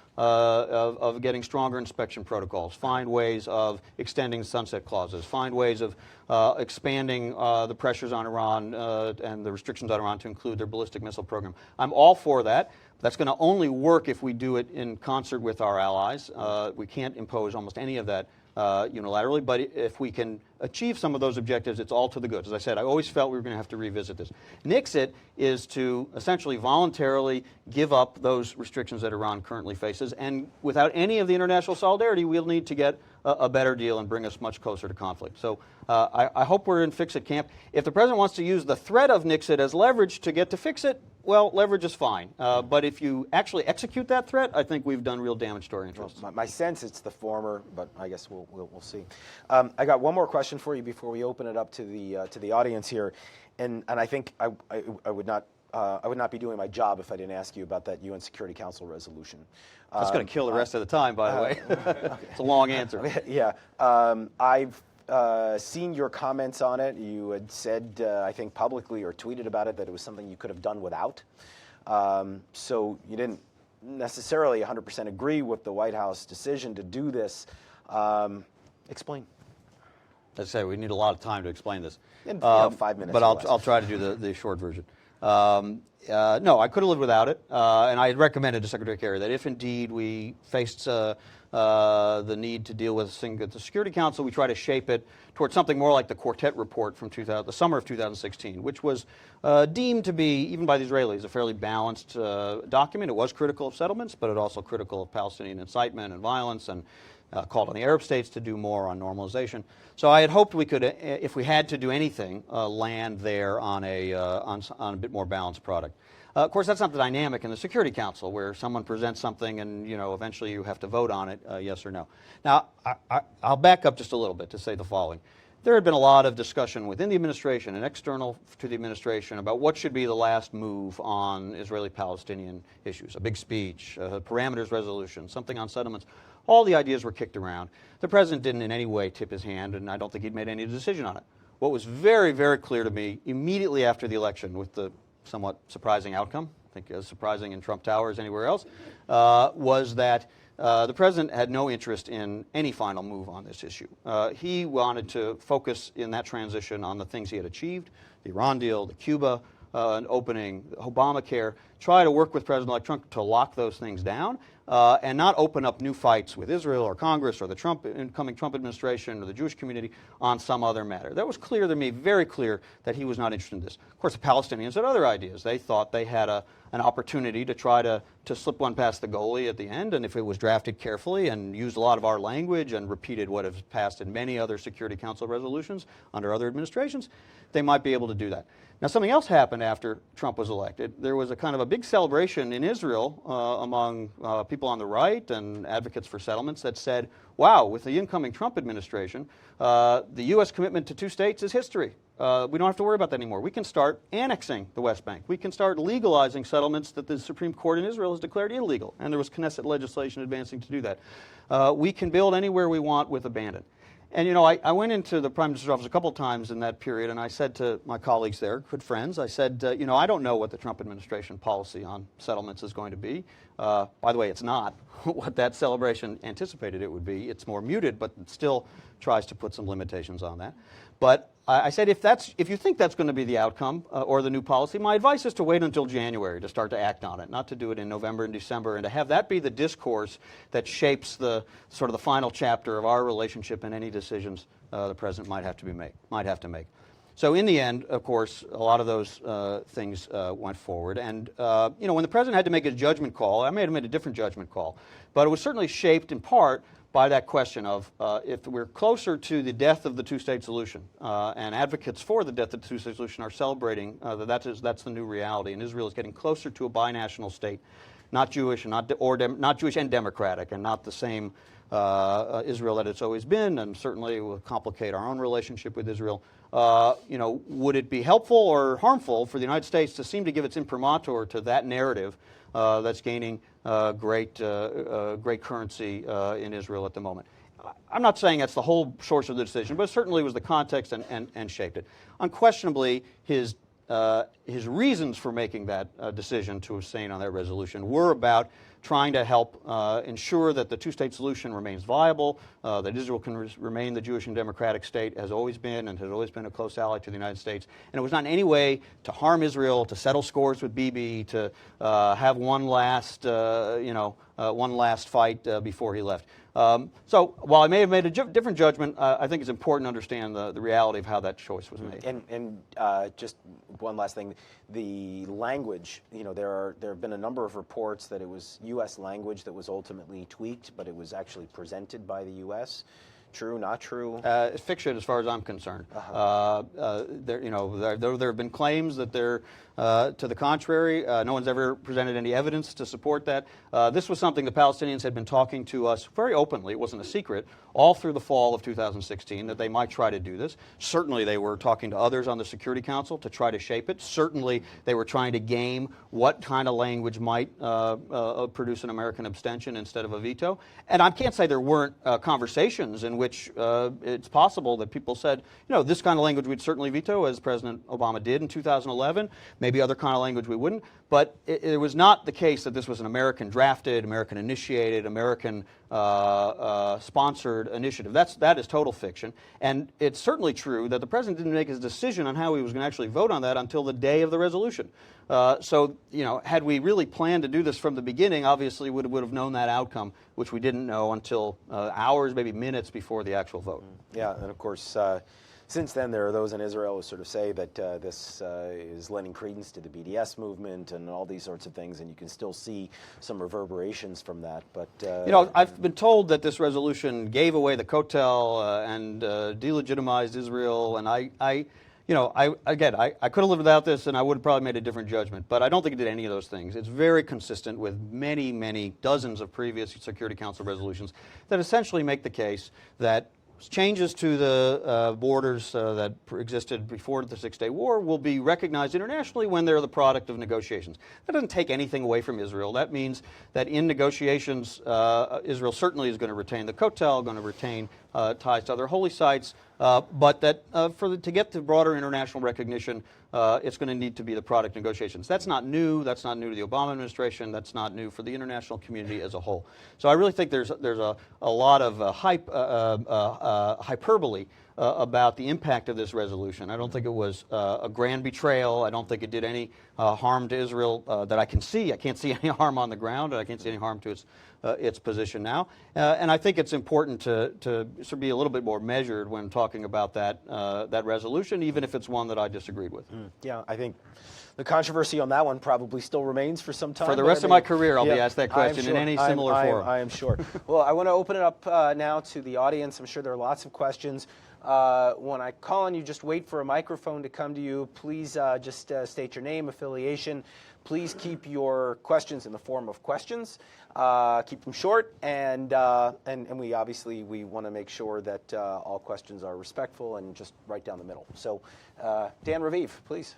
getting stronger inspection protocols, find ways of extending sunset clauses, find ways of expanding the pressures on Iran and the restrictions on Iran to include their ballistic missile program. I'm all for that. That's going to only work if we do it in concert with our allies. We can't impose almost any of that unilaterally. But if we can achieve some of those objectives, it's all to the good. As I said, I always felt we were going to have to revisit this. Nixit is to essentially voluntarily give up those restrictions that Iran currently faces, and without any of the international solidarity, we'll need to get a better deal and bring us much closer to conflict. So I hope we're in fix-it camp. If the president wants to use the threat of Nixit as leverage to get to fix-it, well, leverage is fine. But if you actually execute that threat, I think we've done real damage to our interests. Well, my sense it's the former, but I guess we'll see. I got one more question for you before we open it up to the audience here, and I think I would not be doing my job if I didn't ask you about that UN Security Council resolution. That's going to kill the rest of the time, by the way. It's a long answer. Yeah. I've seen your comments on it. You had said, I think publicly or tweeted about it, that it was something you could have done without. So you didn't necessarily 100% agree with the White House decision to do this. Explain. As I say, we need a lot of time to explain this. In 5 minutes. But I'll try to do the short version. No, I could have lived without it, and I had recommended to Secretary Kerry that if indeed we faced the need to deal with the Security Council, we try to shape it towards something more like the Quartet report from the summer of 2016, which was deemed to be, even by the Israelis, a fairly balanced document. It was critical of settlements, but it also critical of Palestinian incitement and violence, and called on the Arab states to do more on normalization. So I had hoped we could, if we had to do anything, land there on a bit more balanced product. Of course, that's not the dynamic in the Security Council, where someone presents something and eventually you have to vote on it, yes or no. Now, I'll back up just a little bit to say the following. There had been a lot of discussion within the administration and external to the administration about what should be the last move on Israeli-Palestinian issues. A big speech, a parameters resolution, something on settlements. All the ideas were kicked around. The president didn't in any way tip his hand, and I don't think he'd made any decision on it. What was very, very clear to me immediately after the election, with the somewhat surprising outcome, I think as surprising in Trump Tower as anywhere else, was that the president had no interest in any final move on this issue. He wanted to focus in that transition on the things he had achieved, the Iran deal, the Cuba opening, Obamacare, try to work with President-elect Trump to lock those things down, and not open up new fights with Israel or Congress or the incoming Trump administration or the Jewish community on some other matter. That was clear to me, very clear, that he was not interested in this. Of course, the Palestinians had other ideas. They thought they had an opportunity to try to slip one past the goalie at the end, and if it was drafted carefully and used a lot of our language and repeated what has passed in many other Security Council resolutions under other administrations, they might be able to do that. Now, something else happened after Trump was elected. There was a kind of a big celebration in Israel among people on the right and advocates for settlements that said, wow, with the incoming Trump administration, the U.S. commitment to two states is history. We don't have to worry about that anymore. We can start annexing the West Bank. We can start legalizing settlements that the Supreme Court in Israel has declared illegal, and there was Knesset legislation advancing to do that. We can build anywhere we want with abandon. And, I went into the Prime Minister's office a couple of times in that period, and I said to my colleagues there, good friends, I said, I don't know what the Trump administration policy on settlements is going to be. By the way, it's not what that celebration anticipated it would be. It's more muted, but it still tries to put some limitations on that. But I said, if you think that's going to be the outcome or the new policy, my advice is to wait until January to start to act on it, not to do it in November and December, and to have that be the discourse that shapes the sort of the final chapter of our relationship and any decisions the president might have to make. So in the end, of course, a lot of those things went forward. And, when the president had to make his judgment call, I may have made a different judgment call, but it was certainly shaped in part by that question of if we're closer to the death of the two-state solution, and advocates for the death of the two-state solution are celebrating that's the new reality, and Israel is getting closer to a binational state, not Jewish and not Jewish and democratic, and not the same Israel that it's always been, and certainly will complicate our own relationship with Israel. Would it be helpful or harmful for the United States to seem to give its imprimatur to that narrative that's gaining great currency in Israel at the moment? I'm not saying that's the whole source of the decision, but it certainly was the context and shaped it. Unquestionably, his reasons for making that decision to abstain on that resolution were about trying to help ensure that the two-state solution remains viable, that Israel can remain the Jewish and democratic state, has always been and has always been a close ally to the United States. And it was not in any way to harm Israel, to settle scores with Bibi, to have one last, one last fight before he left. So while I may have made a different judgment, I think it's important to understand the reality of how that choice was made. And just one last thing, the language, there have been a number of reports that it was U.S. language that was ultimately tweaked, but it was actually presented by the U.S. True, not true? It's fiction as far as I'm concerned. There have been claims that they're to the contrary. No one's ever presented any evidence to support that. This was something the Palestinians had been talking to us very openly. It wasn't a secret all through the fall of 2016 that they might try to do this. Certainly they were talking to others on the Security Council to try to shape it. Certainly they were trying to game what kind of language might produce an American abstention instead of a veto. And I can't say there weren't conversations in which it's possible that people said, this kind of language we'd certainly veto, as President Obama did in 2011. Maybe other kind of language we wouldn't. But it was not the case that this was an American-drafted, American-initiated, American-sponsored initiative. That is total fiction. And it's certainly true that the president didn't make his decision on how he was going to actually vote on that until the day of the resolution. So, had we really planned to do this from the beginning, obviously we would have known that outcome, which we didn't know until hours, maybe minutes before the actual vote. Yeah, and of course, since then, there are those in Israel who sort of say that this is lending credence to the BDS movement and all these sorts of things, and you can still see some reverberations from that. But I've been told that this resolution gave away the Kotel and delegitimized Israel, and I could have lived without this, and I would have probably made a different judgment. But I don't think it did any of those things. It's very consistent with many, many dozens of previous Security Council resolutions that essentially make the case that changes to the borders that existed before the Six-Day War will be recognized internationally when they're the product of negotiations. That doesn't take anything away from Israel. That means that in negotiations, Israel certainly is going to retain the Kotel, going to retain ties to other holy sites, but that to get to broader international recognition, it's going to need to be the product of negotiations. That's not new. That's not new to the Obama administration. That's not new for the international community as a whole. So I really think there's a lot of hyperbole about the impact of this resolution. I don't think it was a grand betrayal. I don't think it did any harm to Israel that I can see. I can't see any harm on the ground, and I can't see any harm to its position now. And I think it's important to sort of be a little bit more measured when talking about that resolution, even if it's one that I disagreed with. Yeah, I think the controversy on that one probably still remains for some time. For the rest of my career, I'll be asked that question in any similar forum. I am sure. Well, I want to open it up now to the audience. I'm sure there are lots of questions. When I call on you, just wait for a microphone to come to you. Please just state your name, affiliation. Please keep your questions in the form of questions. Keep them short, and we obviously want to make sure that all questions are respectful and just right down the middle. So, Dan Raviv, please.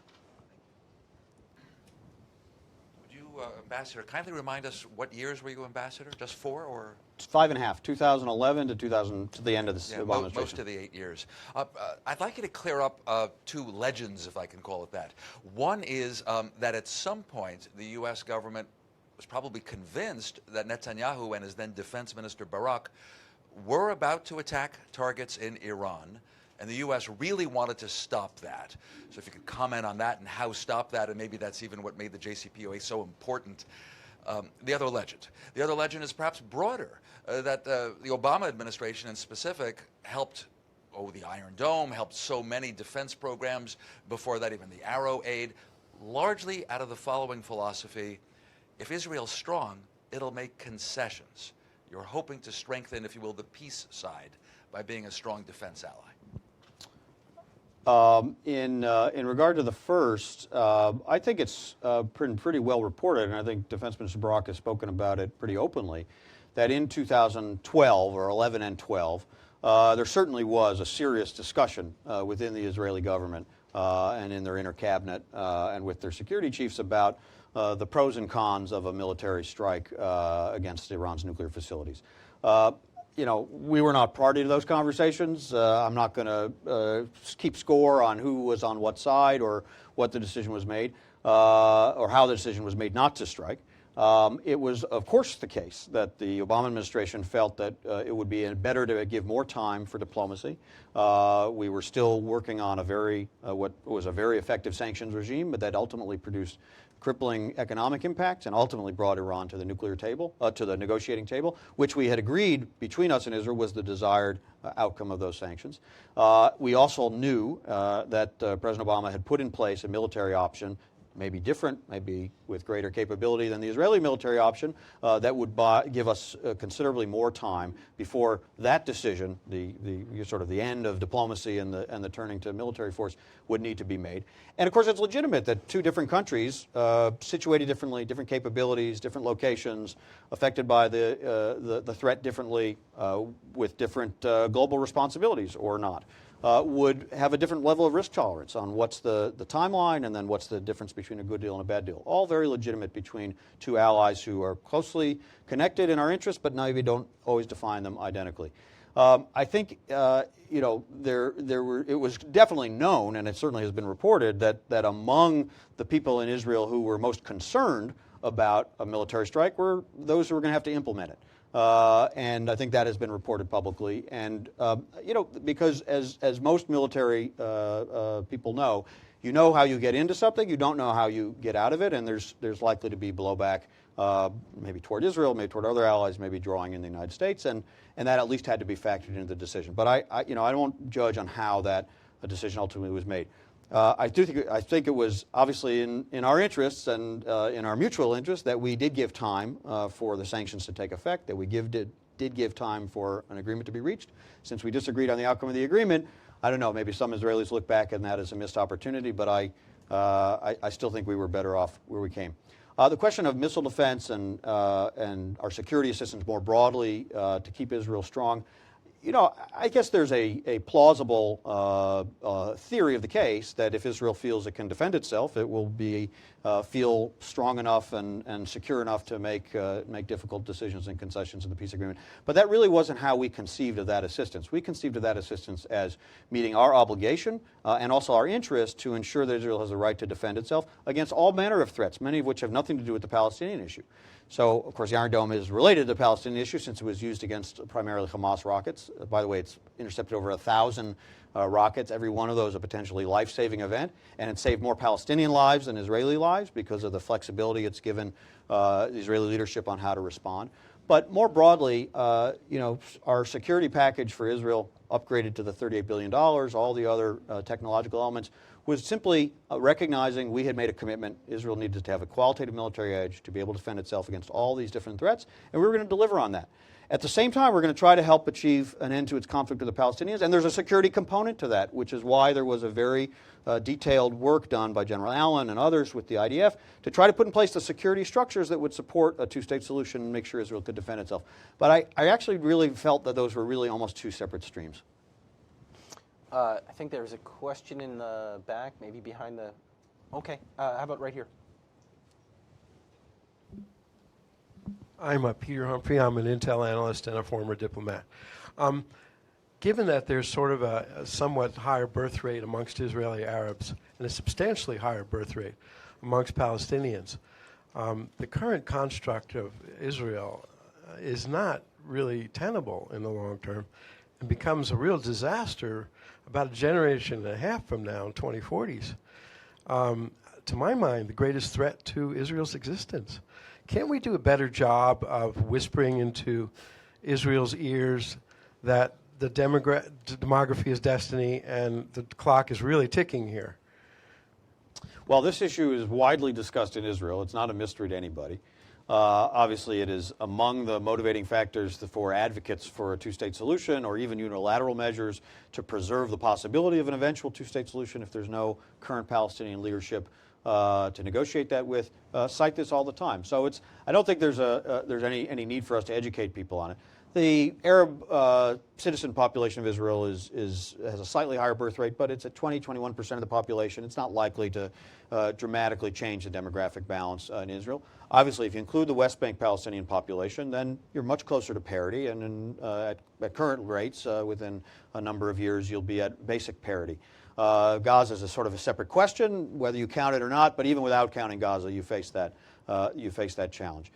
Ambassador, kindly remind us, what years were you ambassador? Just 4 or? 5.5, 2011 to the end of the Obama administration. Most of the 8 years. I'd like you to clear up 2 legends, if I can call it that. One is that at some point the U.S. government was probably convinced that Netanyahu and his then defense minister Barak were about to attack targets in Iran, and the U.S. really wanted to stop that. So if you could comment on that and how stop that, and maybe that's even what made the JCPOA so important. The other legend is perhaps broader, that the Obama administration in specific helped, the Iron Dome, helped so many defense programs, before that even the Arrow aid, largely out of the following philosophy: if Israel's strong, it'll make concessions. You're hoping to strengthen, if you will, the peace side by being a strong defense ally. In regard to the first, I think it's pretty well reported, and I think Defense Minister Barak has spoken about it pretty openly, that in 2012, or 11 and 12, there certainly was a serious discussion within the Israeli government and in their inner cabinet and with their security chiefs about the pros and cons of a military strike against Iran's nuclear facilities. We were not party to those conversations. I'm not going to keep score on who was on what side or what the decision was made or how the decision was made not to strike. It was, of course, the case that the Obama administration felt that it would be better to give more time for diplomacy. We were still working on what was a very effective sanctions regime, but that ultimately produced crippling economic impacts and ultimately brought Iran to the nuclear table, to the negotiating table, which we had agreed between us and Israel was the desired outcome of those sanctions. We also knew that President Obama had put in place a military option, maybe different, maybe with greater capability than the Israeli military option, that would give us considerably more time before that decision, the sort of the end of diplomacy and the turning to military force, would need to be made. And of course, it's legitimate that two different countries, situated differently, different capabilities, different locations, affected by the threat differently, with different global responsibilities or not, would have a different level of risk tolerance on what's the timeline and then what's the difference between a good deal and a bad deal. All very legitimate between two allies who are closely connected in our interests, but maybe don't always define them identically. I think it was definitely known, and it certainly has been reported, that among the people in Israel who were most concerned about a military strike were those who were going to have to implement it. And I think that has been reported publicly. And, because as most military people know, you know how you get into something, you don't know how you get out of it, and there's likely to be blowback, maybe toward Israel, maybe toward other allies, maybe drawing in the United States, and that at least had to be factored into the decision. But I won't judge on how that decision ultimately was made. I think it was obviously in our interests and in our mutual interest that we did give time for the sanctions to take effect, that we did give time for an agreement to be reached. Since we disagreed on the outcome of the agreement, I don't know, maybe some Israelis look back on that as a missed opportunity, but I still think we were better off where we came. The question of missile defense and our security assistance more broadly to keep Israel strong, I guess there's a plausible theory of the case that if Israel feels it can defend itself, it will feel strong enough and secure enough to make difficult decisions and concessions in the peace agreement. But that really wasn't how we conceived of that assistance. We conceived of that assistance as meeting our obligation and also our interest to ensure that Israel has the right to defend itself against all manner of threats, many of which have nothing to do with the Palestinian issue. So, of course, the Iron Dome is related to the Palestinian issue since it was used against primarily Hamas rockets. By the way, it's intercepted over 1,000 rockets, every one of those a potentially life-saving event, and it saved more Palestinian lives than Israeli lives because of the flexibility it's given the Israeli leadership on how to respond. But more broadly, our security package for Israel, upgraded to the $38 billion, all the other technological elements, was simply recognizing we had made a commitment. Israel needed to have a qualitative military edge to be able to defend itself against all these different threats, and we were going to deliver on that. At the same time, we're going to try to help achieve an end to its conflict with the Palestinians, and there's a security component to that, which is why there was a very detailed work done by General Allen and others with the IDF to try to put in place the security structures that would support a two-state solution and make sure Israel could defend itself. But I actually really felt that those were really almost two separate streams. I think there's a question in the back, maybe behind the... Okay, how about right here? I'm Peter Humphrey. I'm an intel analyst and a former diplomat. Given that there's sort of a somewhat higher birth rate amongst Israeli Arabs and a substantially higher birth rate amongst Palestinians, the current construct of Israel is not really tenable in the long term and becomes a real disaster about a generation and a half from now in 2040s. To my mind, the greatest threat to Israel's existence. Can't we do a better job of whispering into Israel's ears that the demography is destiny and the clock is really ticking here? Well, this issue is widely discussed in Israel. It's not a mystery to anybody. Obviously, it is among the motivating factors for advocates for a two-state solution or even unilateral measures to preserve the possibility of an eventual two-state solution if there's no current Palestinian leadership to negotiate that with, cite this all the time. So I don't think there's any need for us to educate people on it. The Arab citizen population of Israel has a slightly higher birth rate, but it's at 21% of the population. It's not likely to dramatically change the demographic balance in Israel. Obviously, if you include the West Bank Palestinian population, then you're much closer to parity, and at current rates, within a number of years, you'll be at basic parity. Gaza is a sort of a separate question, whether you count it or not. But even without counting Gaza, you face that challenge.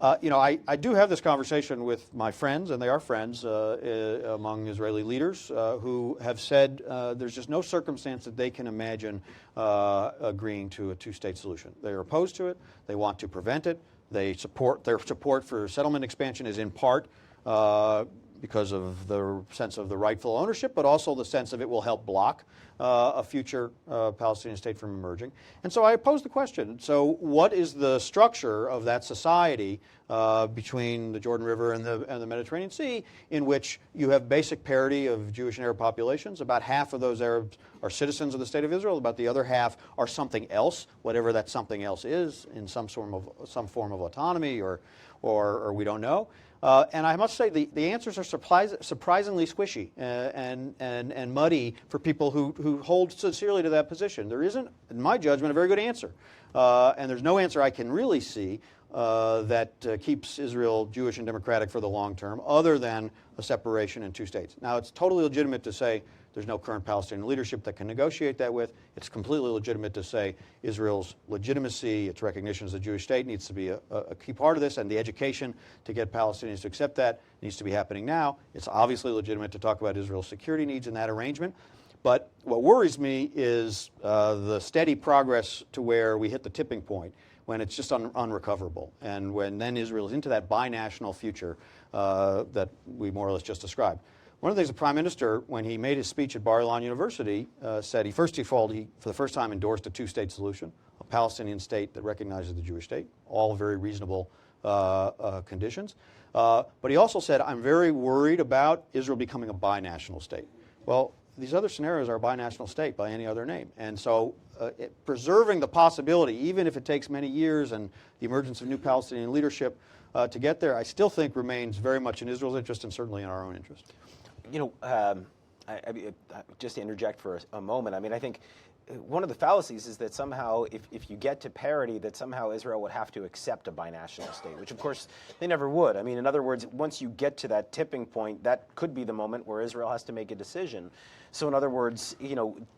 I do have this conversation with my friends, and they are friends among Israeli leaders who have said there's just no circumstance that they can imagine agreeing to a two-state solution. They are opposed to it. They want to prevent it. Their support for settlement expansion is in part because of the sense of the rightful ownership, but also the sense of it will help block a future Palestinian state from emerging. And so I pose the question, so what is the structure of that society between the Jordan River and the Mediterranean Sea in which you have basic parity of Jewish and Arab populations? About half of those Arabs are citizens of the State of Israel. About the other half are something else, whatever that something else is, in some form of autonomy or we don't know. And I must say the answers are surprisingly squishy and muddy for people who hold sincerely to that position. There isn't, in my judgment, a very good answer. And there's no answer I can really see that keeps Israel Jewish and democratic for the long term, other than a separation in two states. Now, it's totally legitimate to say there's no current Palestinian leadership that can negotiate that with. It's completely legitimate to say Israel's legitimacy, its recognition as a Jewish state needs to be a key part of this, and the education to get Palestinians to accept that needs to be happening now. It's obviously legitimate to talk about Israel's security needs in that arrangement. But what worries me is the steady progress to where we hit the tipping point when it's just unrecoverable, and when then Israel is into that binational future that we more or less just described. One of the things the Prime Minister, when he made his speech at Bar-Ilan University, said he for the first time endorsed a two-state solution, a Palestinian state that recognizes the Jewish state, all very reasonable conditions. But he also said, I'm very worried about Israel becoming a binational state. Well, these other scenarios are a binational state by any other name. And so preserving the possibility, even if it takes many years and the emergence of new Palestinian leadership to get there, I still think remains very much in Israel's interest and certainly in our own interest. Just to interject for a moment, I think one of the fallacies is that somehow, if you get to parity, that somehow Israel would have to accept a binational state, which of course they never would. In other words, once you get to that tipping point, that could be the moment where Israel has to make a decision. So in other words,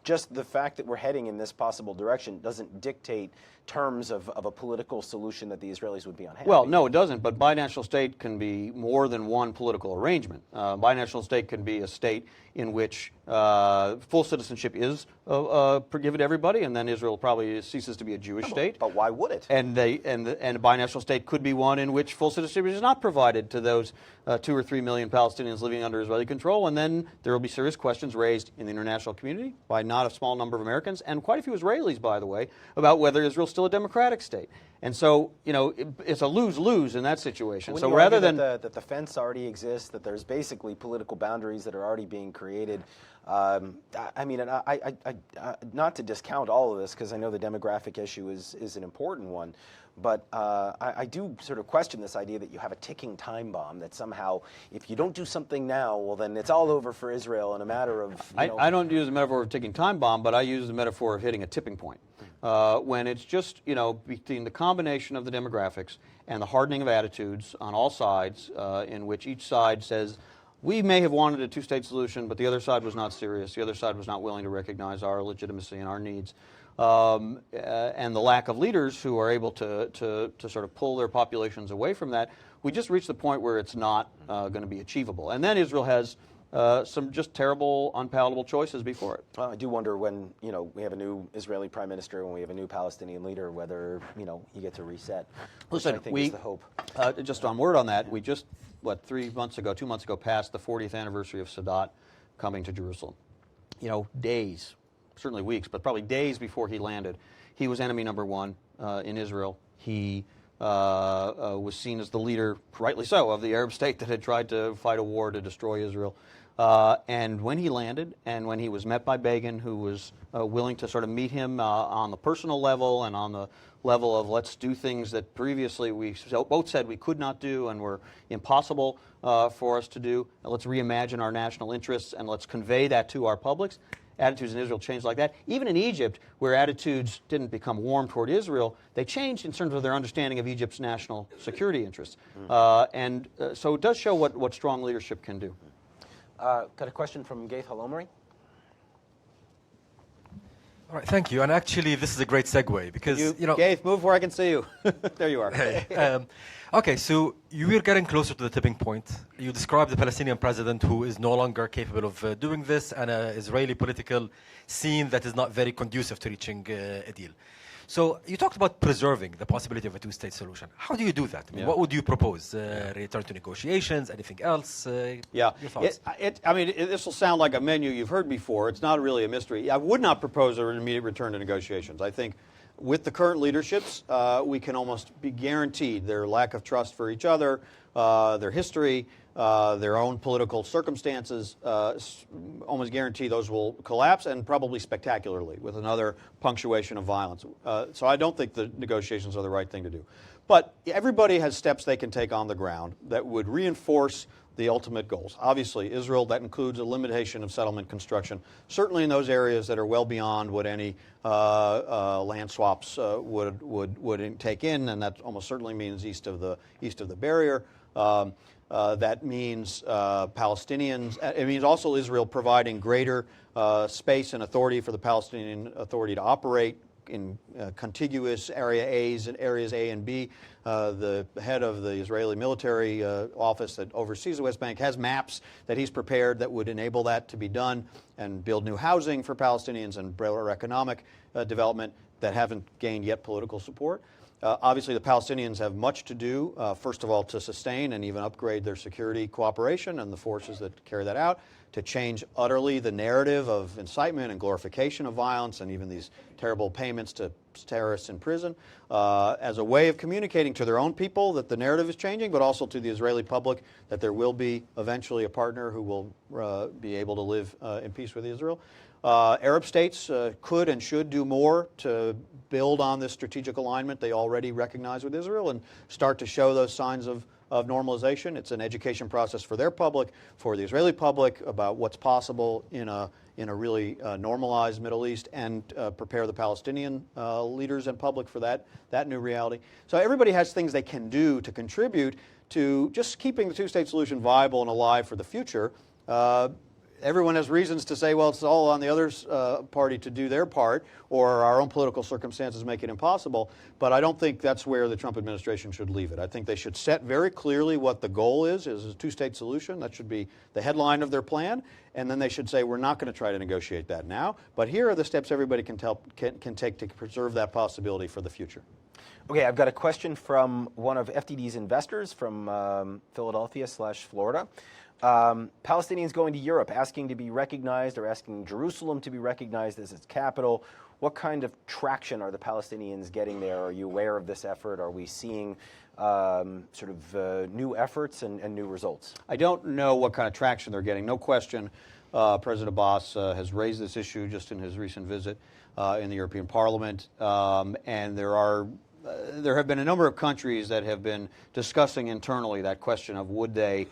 just the fact that we're heading in this possible direction doesn't dictate terms of a political solution that the Israelis would be unhappy. Well, no, it doesn't. But binational state can be more than one political arrangement. Binational state can be a state in which full citizenship is given to everybody, and then Israel probably ceases to be a Jewish state. But why would it? And a binational state could be one in which full citizenship is not provided to those 2 or 3 million Palestinians living under Israeli control, and then there will be serious questions raised in the international community by not a small number of Americans, and quite a few Israelis, by the way, about whether Israel's still a democratic state. And so, it's a lose-lose in that situation. So rather than that the fence already exists, that there's basically political boundaries that are already being created. Not to discount all of this, because I know the demographic issue is an important one, but I do sort of question this idea that you have a ticking time bomb, that somehow if you don't do something now, well, then it's all over for Israel in a matter of... I don't use the metaphor of ticking time bomb, but I use the metaphor of hitting a tipping point. When it's just, between the combination of the demographics and the hardening of attitudes on all sides, in which each side says, we may have wanted a two-state solution, but the other side was not serious. The other side was not willing to recognize our legitimacy and our needs. And the lack of leaders who are able to sort of pull their populations away from that, we just reached the point where it's not going to be achievable. And then Israel has some just terrible, unpalatable choices before it. Well, I do wonder when, we have a new Israeli prime minister, when we have a new Palestinian leader, whether, you get to reset. Listen, I think is the hope. Just on word on that, we just, 2 months ago, passed the 40th anniversary of Sadat coming to Jerusalem. Days, certainly weeks, but probably days before he landed, he was enemy number one in Israel. He was seen as the leader, rightly so, of the Arab state that had tried to fight a war to destroy Israel. And when he landed, and when he was met by Begin, who was willing to sort of meet him on the personal level and on the level of let's do things that previously we both said we could not do and were impossible for us to do, and let's reimagine our national interests and let's convey that to our publics. Attitudes in Israel changed like that. Even in Egypt, where attitudes didn't become warm toward Israel, they changed in terms of their understanding of Egypt's national security interests. So it does show what strong leadership can do. Got a question from Gaith Halomari. All right, thank you. And actually, this is a great segue because, Gaith, move where I can see you. There you are. Okay, so you are getting closer to the tipping point. You described the Palestinian president who is no longer capable of doing this, and an Israeli political scene that is not very conducive to reaching a deal. So you talked about preserving the possibility of a two-state solution. How do you do that? I mean, what would you propose? Return to negotiations? Anything else? Your thoughts? This will sound like a menu you've heard before. It's not really a mystery. I would not propose an immediate return to negotiations. I think with the current leaderships, we can almost be guaranteed their lack of trust for each other, their history, their own political circumstances, almost guarantee those will collapse, and probably spectacularly with another punctuation of violence. So I don't think the negotiations are the right thing to do. But everybody has steps they can take on the ground that would reinforce the ultimate goals. Obviously, Israel, that includes a limitation of settlement construction, certainly in those areas that are well beyond what any land swaps would take in, and that almost certainly means east of the barrier. That means Palestinians. It means also Israel providing greater space and authority for the Palestinian Authority to operate in contiguous area A's and areas A and B. The head of the Israeli military office that oversees the West Bank has maps that he's prepared that would enable that to be done and build new housing for Palestinians and broader economic development that haven't gained yet political support. Obviously, the Palestinians have much to do, first of all, to sustain and even upgrade their security cooperation and the forces that carry that out, to change utterly the narrative of incitement and glorification of violence and even these terrible payments to terrorists in prison as a way of communicating to their own people that the narrative is changing, but also to the Israeli public that there will be eventually a partner who will be able to live in peace with Israel. Arab states could and should do more to build on this strategic alignment they already recognize with Israel and start to show those signs of normalization. It's an education process for their public, for the Israeli public, about what's possible in a really normalized Middle East, and prepare the Palestinian leaders and public for that new reality. So everybody has things they can do to contribute to just keeping the two-state solution viable and alive for the future. Everyone has reasons to say, well, it's all on the other party to do their part, or our own political circumstances make it impossible. But I don't think that's where the Trump administration should leave it. I think they should set very clearly what the goal is a two-state solution. That should be the headline of their plan. And then they should say, we're not going to try to negotiate that now, but here are the steps everybody can take to preserve that possibility for the future. Okay, I've got a question from one of FDD's investors from Philadelphia/Florida. Palestinians going to Europe asking to be recognized, or asking Jerusalem to be recognized as its capital. What kind of traction are the Palestinians getting there? Are you aware of this effort? Are we seeing new efforts and new results? I don't know what kind of traction they're getting. No question, President Abbas has raised this issue just in his recent visit in the European Parliament, and there have been a number of countries that have been discussing internally that question of would they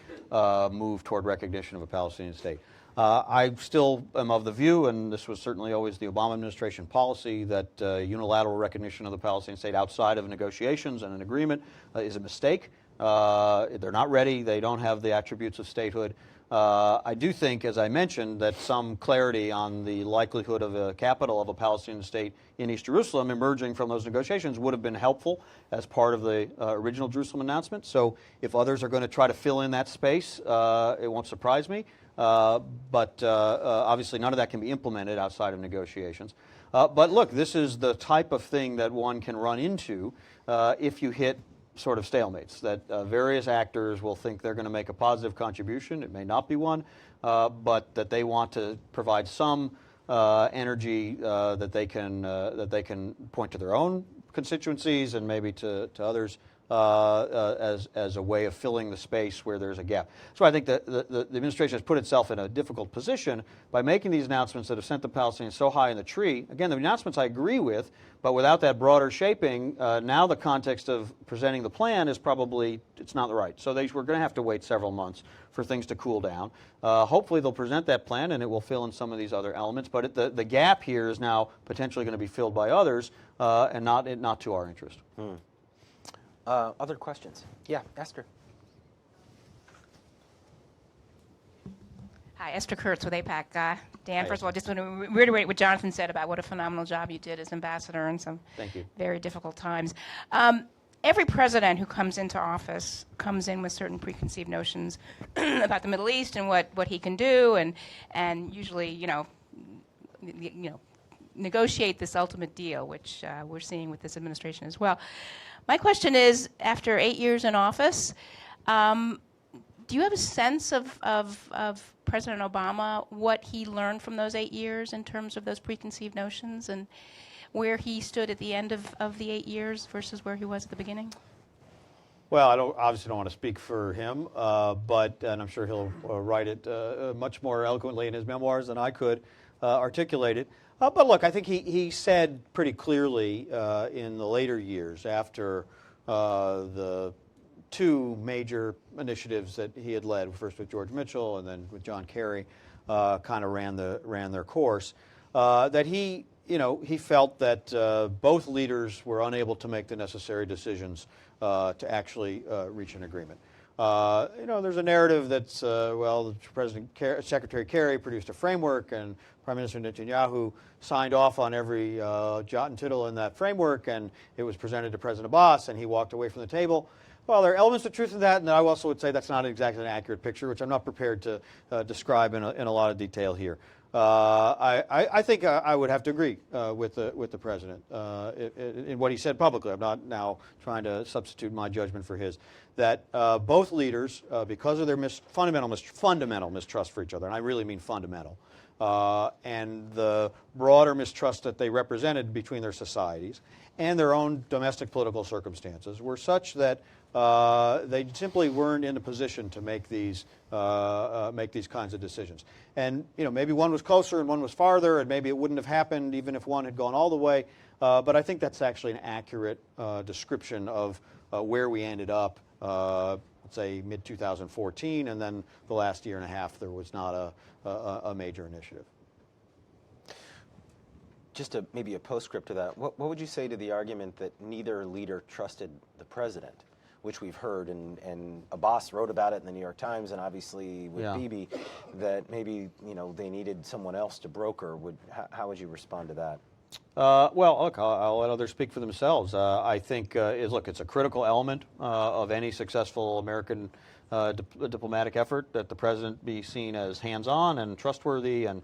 move toward recognition of a Palestinian state. I still am of the view, and this was certainly always the Obama administration policy, that unilateral recognition of the Palestinian state outside of negotiations and an agreement is a mistake. They're not ready. They don't have the attributes of statehood. I do think, as I mentioned, that some clarity on the likelihood of a capital of a Palestinian state in East Jerusalem emerging from those negotiations would have been helpful as part of the original Jerusalem announcement. So if others are going to try to fill in that space, it won't surprise me. But obviously none of that can be implemented outside of negotiations. But look, this is the type of thing that one can run into if you hit sort of stalemates, that various actors will think they're going to make a positive contribution. It may not be one, but that they want to provide some energy that they can point to their own constituencies and maybe to others as a way of filling the space where there's a gap. So I think that the administration has put itself in a difficult position by making these announcements that have sent the Palestinians so high in the tree. Again, the announcements I agree with, but without that broader shaping, now the context of presenting the plan is probably, it's not right. So we're going to have to wait several months for things to cool down. Hopefully they'll present that plan and it will fill in some of these other elements, but the gap here is now potentially going to be filled by others and not to our interest. Other questions? Yeah, Esther. Hi, Esther Kurtz with APAC. Dan, first of all, I just want to reiterate what Jonathan said about what a phenomenal job you did as ambassador in some Thank you. very difficult times. Every president who comes into office comes in with certain preconceived notions about the Middle East and what he can do, and usually, negotiate this ultimate deal, which we're seeing with this administration as well. My question is, after 8 years in office, do you have a sense of President Obama, what he learned from those 8 years in terms of those preconceived notions and where he stood at the end of the 8 years versus where he was at the beginning? Well, I obviously don't want to speak for him, and I'm sure he'll write it much more eloquently in his memoirs than I could articulate it. But look, I think he said pretty clearly in the later years after the two major initiatives that he had led, first with George Mitchell and then with John Kerry, kind of ran their course, that he felt that both leaders were unable to make the necessary decisions to actually reach an agreement. There's a narrative that's, Secretary Kerry produced a framework and Prime Minister Netanyahu signed off on every jot and tittle in that framework, and it was presented to President Abbas, and he walked away from the table. Well, there are elements of truth in that, and I also would say that's not exactly an accurate picture, which I'm not prepared to describe in a lot of detail here. I think I would have to agree with the president in what he said publicly. I'm not now trying to substitute my judgment for his. That both leaders, because of their fundamental mistrust for each other, and I really mean fundamental, and the broader mistrust that they represented between their societies and their own domestic political circumstances, were such that they simply weren't in a position to make these kinds of decisions. And maybe one was closer and one was farther, and maybe it wouldn't have happened even if one had gone all the way. But I think that's actually an accurate description of where we ended up. Let's say mid-2014, and then the last year and a half, there was not a major initiative. Just maybe a postscript to that, what would you say to the argument that neither leader trusted the president, which we've heard, and Abbas wrote about it in the New York Times, and obviously with Bibi, that maybe they needed someone else to broker. How would you respond to that? Well, look, I'll let others speak for themselves. I think, it's a critical element of any successful American diplomatic effort that the president be seen as hands-on and trustworthy and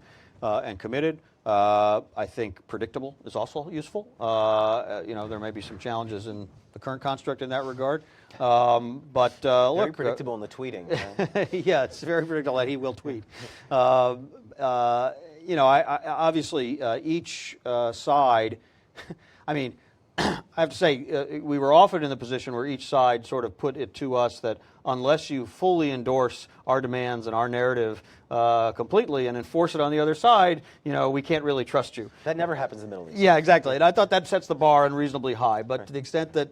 committed. I think predictable is also useful. There may be some challenges in the current construct in that regard. But very predictable in the tweeting. Yeah, it's very predictable that he will tweet. Obviously, each side, I have to say, we were often in the position where each side sort of put it to us that unless you fully endorse our demands and our narrative completely and enforce it on the other side, we can't really trust you. That never happens in the Middle East. Yeah, exactly. And I thought that sets the bar unreasonably high. But to the extent that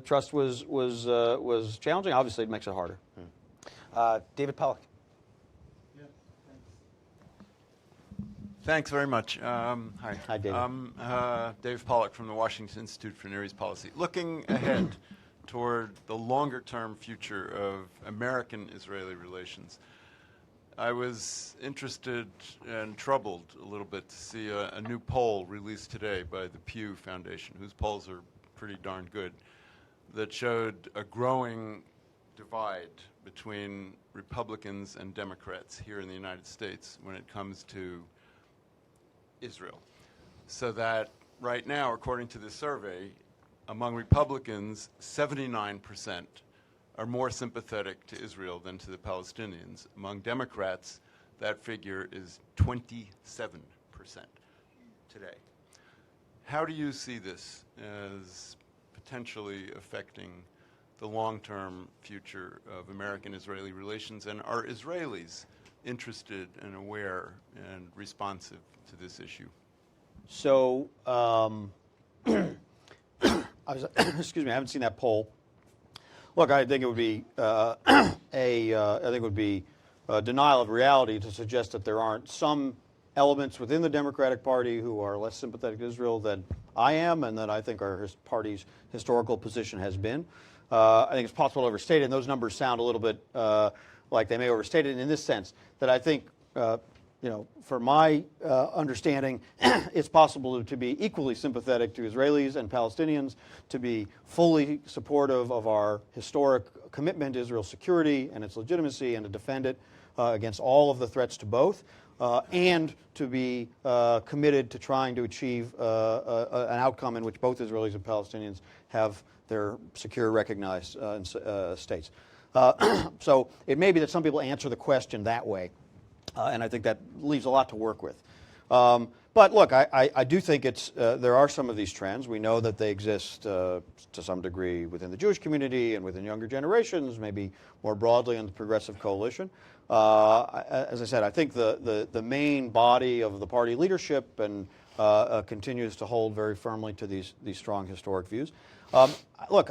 trust was challenging, obviously it makes it harder. David Pollack. Thanks very much. Hi. Hi, David. I'm Dave Pollack from the Washington Institute for Near East Policy. Looking ahead toward the longer-term future of American-Israeli relations, I was interested and troubled a little bit to see a new poll released today by the Pew Foundation, whose polls are pretty darn good, that showed a growing divide between Republicans and Democrats here in the United States when it comes to Israel. So that right now, according to this survey, among Republicans, 79% are more sympathetic to Israel than to the Palestinians. Among Democrats, that figure is 27% today. How do you see this as potentially affecting the long-term future of American-Israeli relations, and are Israelis interested and aware and responsive to this issue? So, excuse me, I haven't seen that poll. Look, I think it would be a denial of reality to suggest that there aren't some elements within the Democratic Party who are less sympathetic to Israel than I am, and that I think our party's historical position has been. I think it's possible to overstate it, and those numbers sound a little bit like they may overstate it in this sense, that I think, for my understanding, it's possible to be equally sympathetic to Israelis and Palestinians, to be fully supportive of our historic commitment to Israel's security and its legitimacy, and to defend it against all of the threats to both, and to be committed to trying to achieve an outcome in which both Israelis and Palestinians have their secure, recognized states. So it may be that some people answer the question that way. And I think that leaves a lot to work with. But look, I do think there are some of these trends. We know that they exist to some degree within the Jewish community and within younger generations, maybe more broadly in the progressive coalition. As I said, I think the main body of the party leadership and continues to hold very firmly to these strong historic views. Look,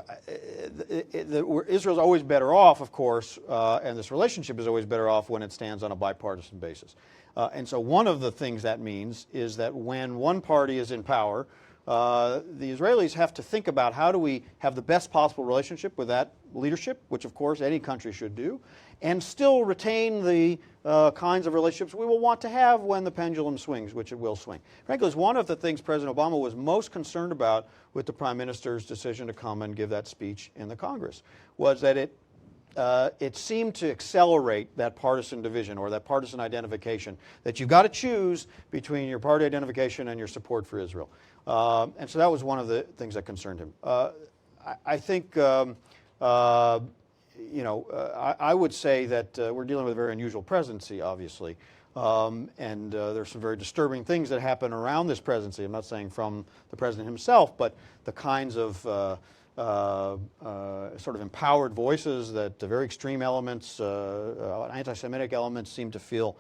Israel's always better off, of course, and this relationship is always better off when it stands on a bipartisan basis. And so one of the things that means is that when one party is in power, the Israelis have to think about how do we have the best possible relationship with that leadership, which of course any country should do, and still retain the kinds of relationships we will want to have when the pendulum swings, which it will swing. Frankly, it's one of the things President Obama was most concerned about with the Prime Minister's decision to come and give that speech in the Congress, was that it seemed to accelerate that partisan division or that partisan identification, that you've got to choose between your party identification and your support for Israel. And so that was one of the things that concerned him. I think, I would say that we're dealing with a very unusual presidency, obviously. And there's some very disturbing things that happen around this presidency. I'm not saying from the president himself, but the kinds of sort of empowered voices that the very extreme elements, anti-Semitic elements, seem to feel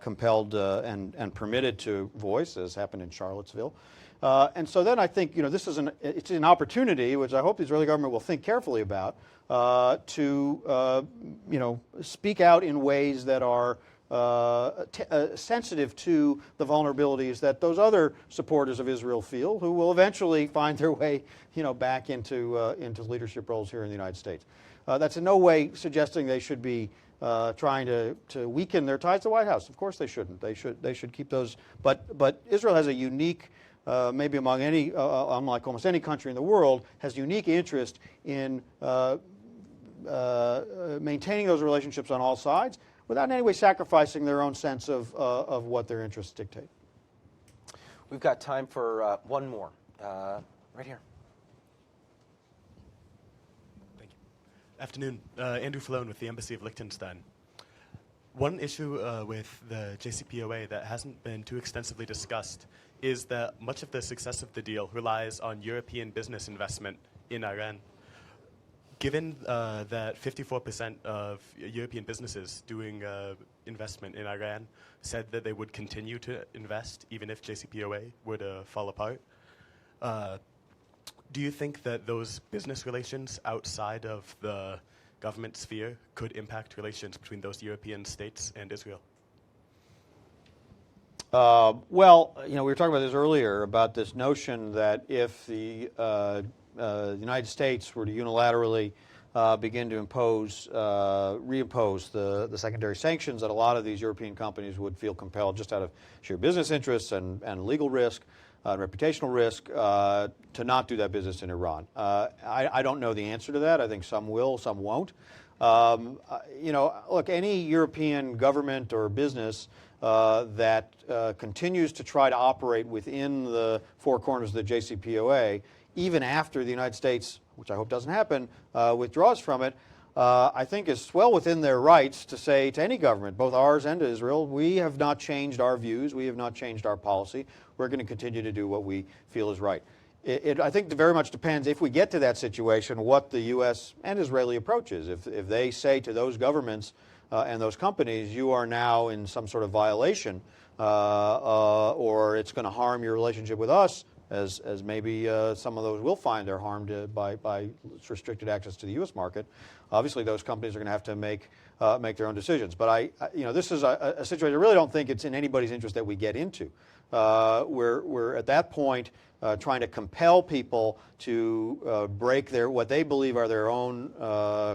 compelled and permitted to voice, as happened in Charlottesville. And so then I think this is it's an opportunity, which I hope the Israeli government will think carefully about, to speak out in ways that are sensitive to the vulnerabilities that those other supporters of Israel feel, who will eventually find their way, back into leadership roles here in the United States. That's in no way suggesting they should be trying to weaken their ties to the White House. Of course, they shouldn't. They should keep those. But Israel has a unique, maybe among unlike almost any country in the world, has unique interest in maintaining those relationships on all sides, without in any way sacrificing their own sense of what their interests dictate. We've got time for one more. Right here. Thank you. Afternoon. Andrew Falone with the Embassy of Liechtenstein. One issue with the JCPOA that hasn't been too extensively discussed is that much of the success of the deal relies on European business investment in Iran. Given that 54% of European businesses doing investment in Iran said that they would continue to invest even if JCPOA were to fall apart, do you think that those business relations outside of the government sphere could impact relations between those European states and Israel? Well, we were talking about this earlier, about this notion that if the United States were to unilaterally begin to reimpose the secondary sanctions, that a lot of these European companies would feel compelled, just out of sheer business interests and legal risk, reputational risk, to not do that business in Iran. I don't know the answer to that. I think some will, some won't. Look, any European government or business that continues to try to operate within the four corners of the JCPOA, even after the United States, which I hope doesn't happen, withdraws from it, I think is well within their rights to say to any government, both ours and Israel, we have not changed our views, we have not changed our policy, we're going to continue to do what we feel is right. I think it very much depends, if we get to that situation, what the U.S. and Israeli approach is. If they say to those governments and those companies, you are now in some sort of violation, or it's going to harm your relationship with us as maybe some of those will find they're harmed by restricted access to the U.S. market. Obviously, those companies are going to have to make their own decisions. But this is a situation I really don't think it's in anybody's interest that we get into. We're at that point trying to compel people to break what they believe are their own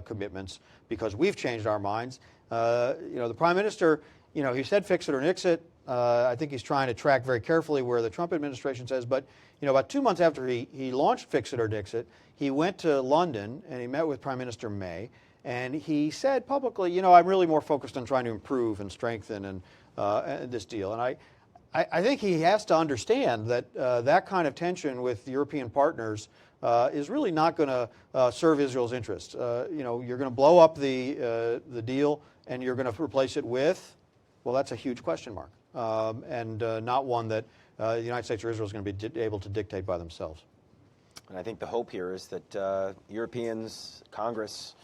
commitments because we've changed our minds. The Prime Minister, he said fix it or nix it. I think he's trying to track very carefully where the Trump administration says. But about 2 months after he launched Fix It or Nix It, he went to London and he met with Prime Minister May, and he said publicly, I'm really more focused on trying to improve and strengthen and this deal. And I think he has to understand that that kind of tension with European partners is really not going to serve Israel's interests. You're going to blow up the deal and you're going to replace it with, well, that's a huge question mark, and not one that the United States or Israel is going to be able to dictate by themselves. And I think the hope here is that Europeans, Congress,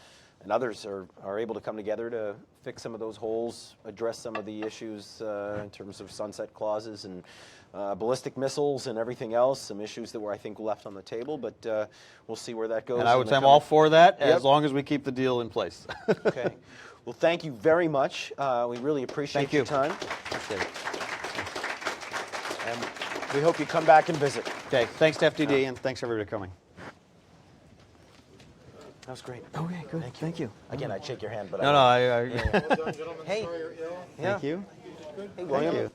and others are able to come together to fix some of those holes, address some of the issues in terms of sunset clauses and ballistic missiles and everything else, some issues that were, I think, left on the table, but we'll see where that goes. And I would say I'm all for that as long as we keep the deal in place. Okay. Well, thank you very much. We really appreciate your time. Appreciate it. And we hope you come back and visit. Okay. Thanks to FDD, and thanks everybody for coming. That was great. Okay, good. Thank you. Again, I'd shake your hand, but No, I no, Hey. Thank you. Hey, William. Thank you.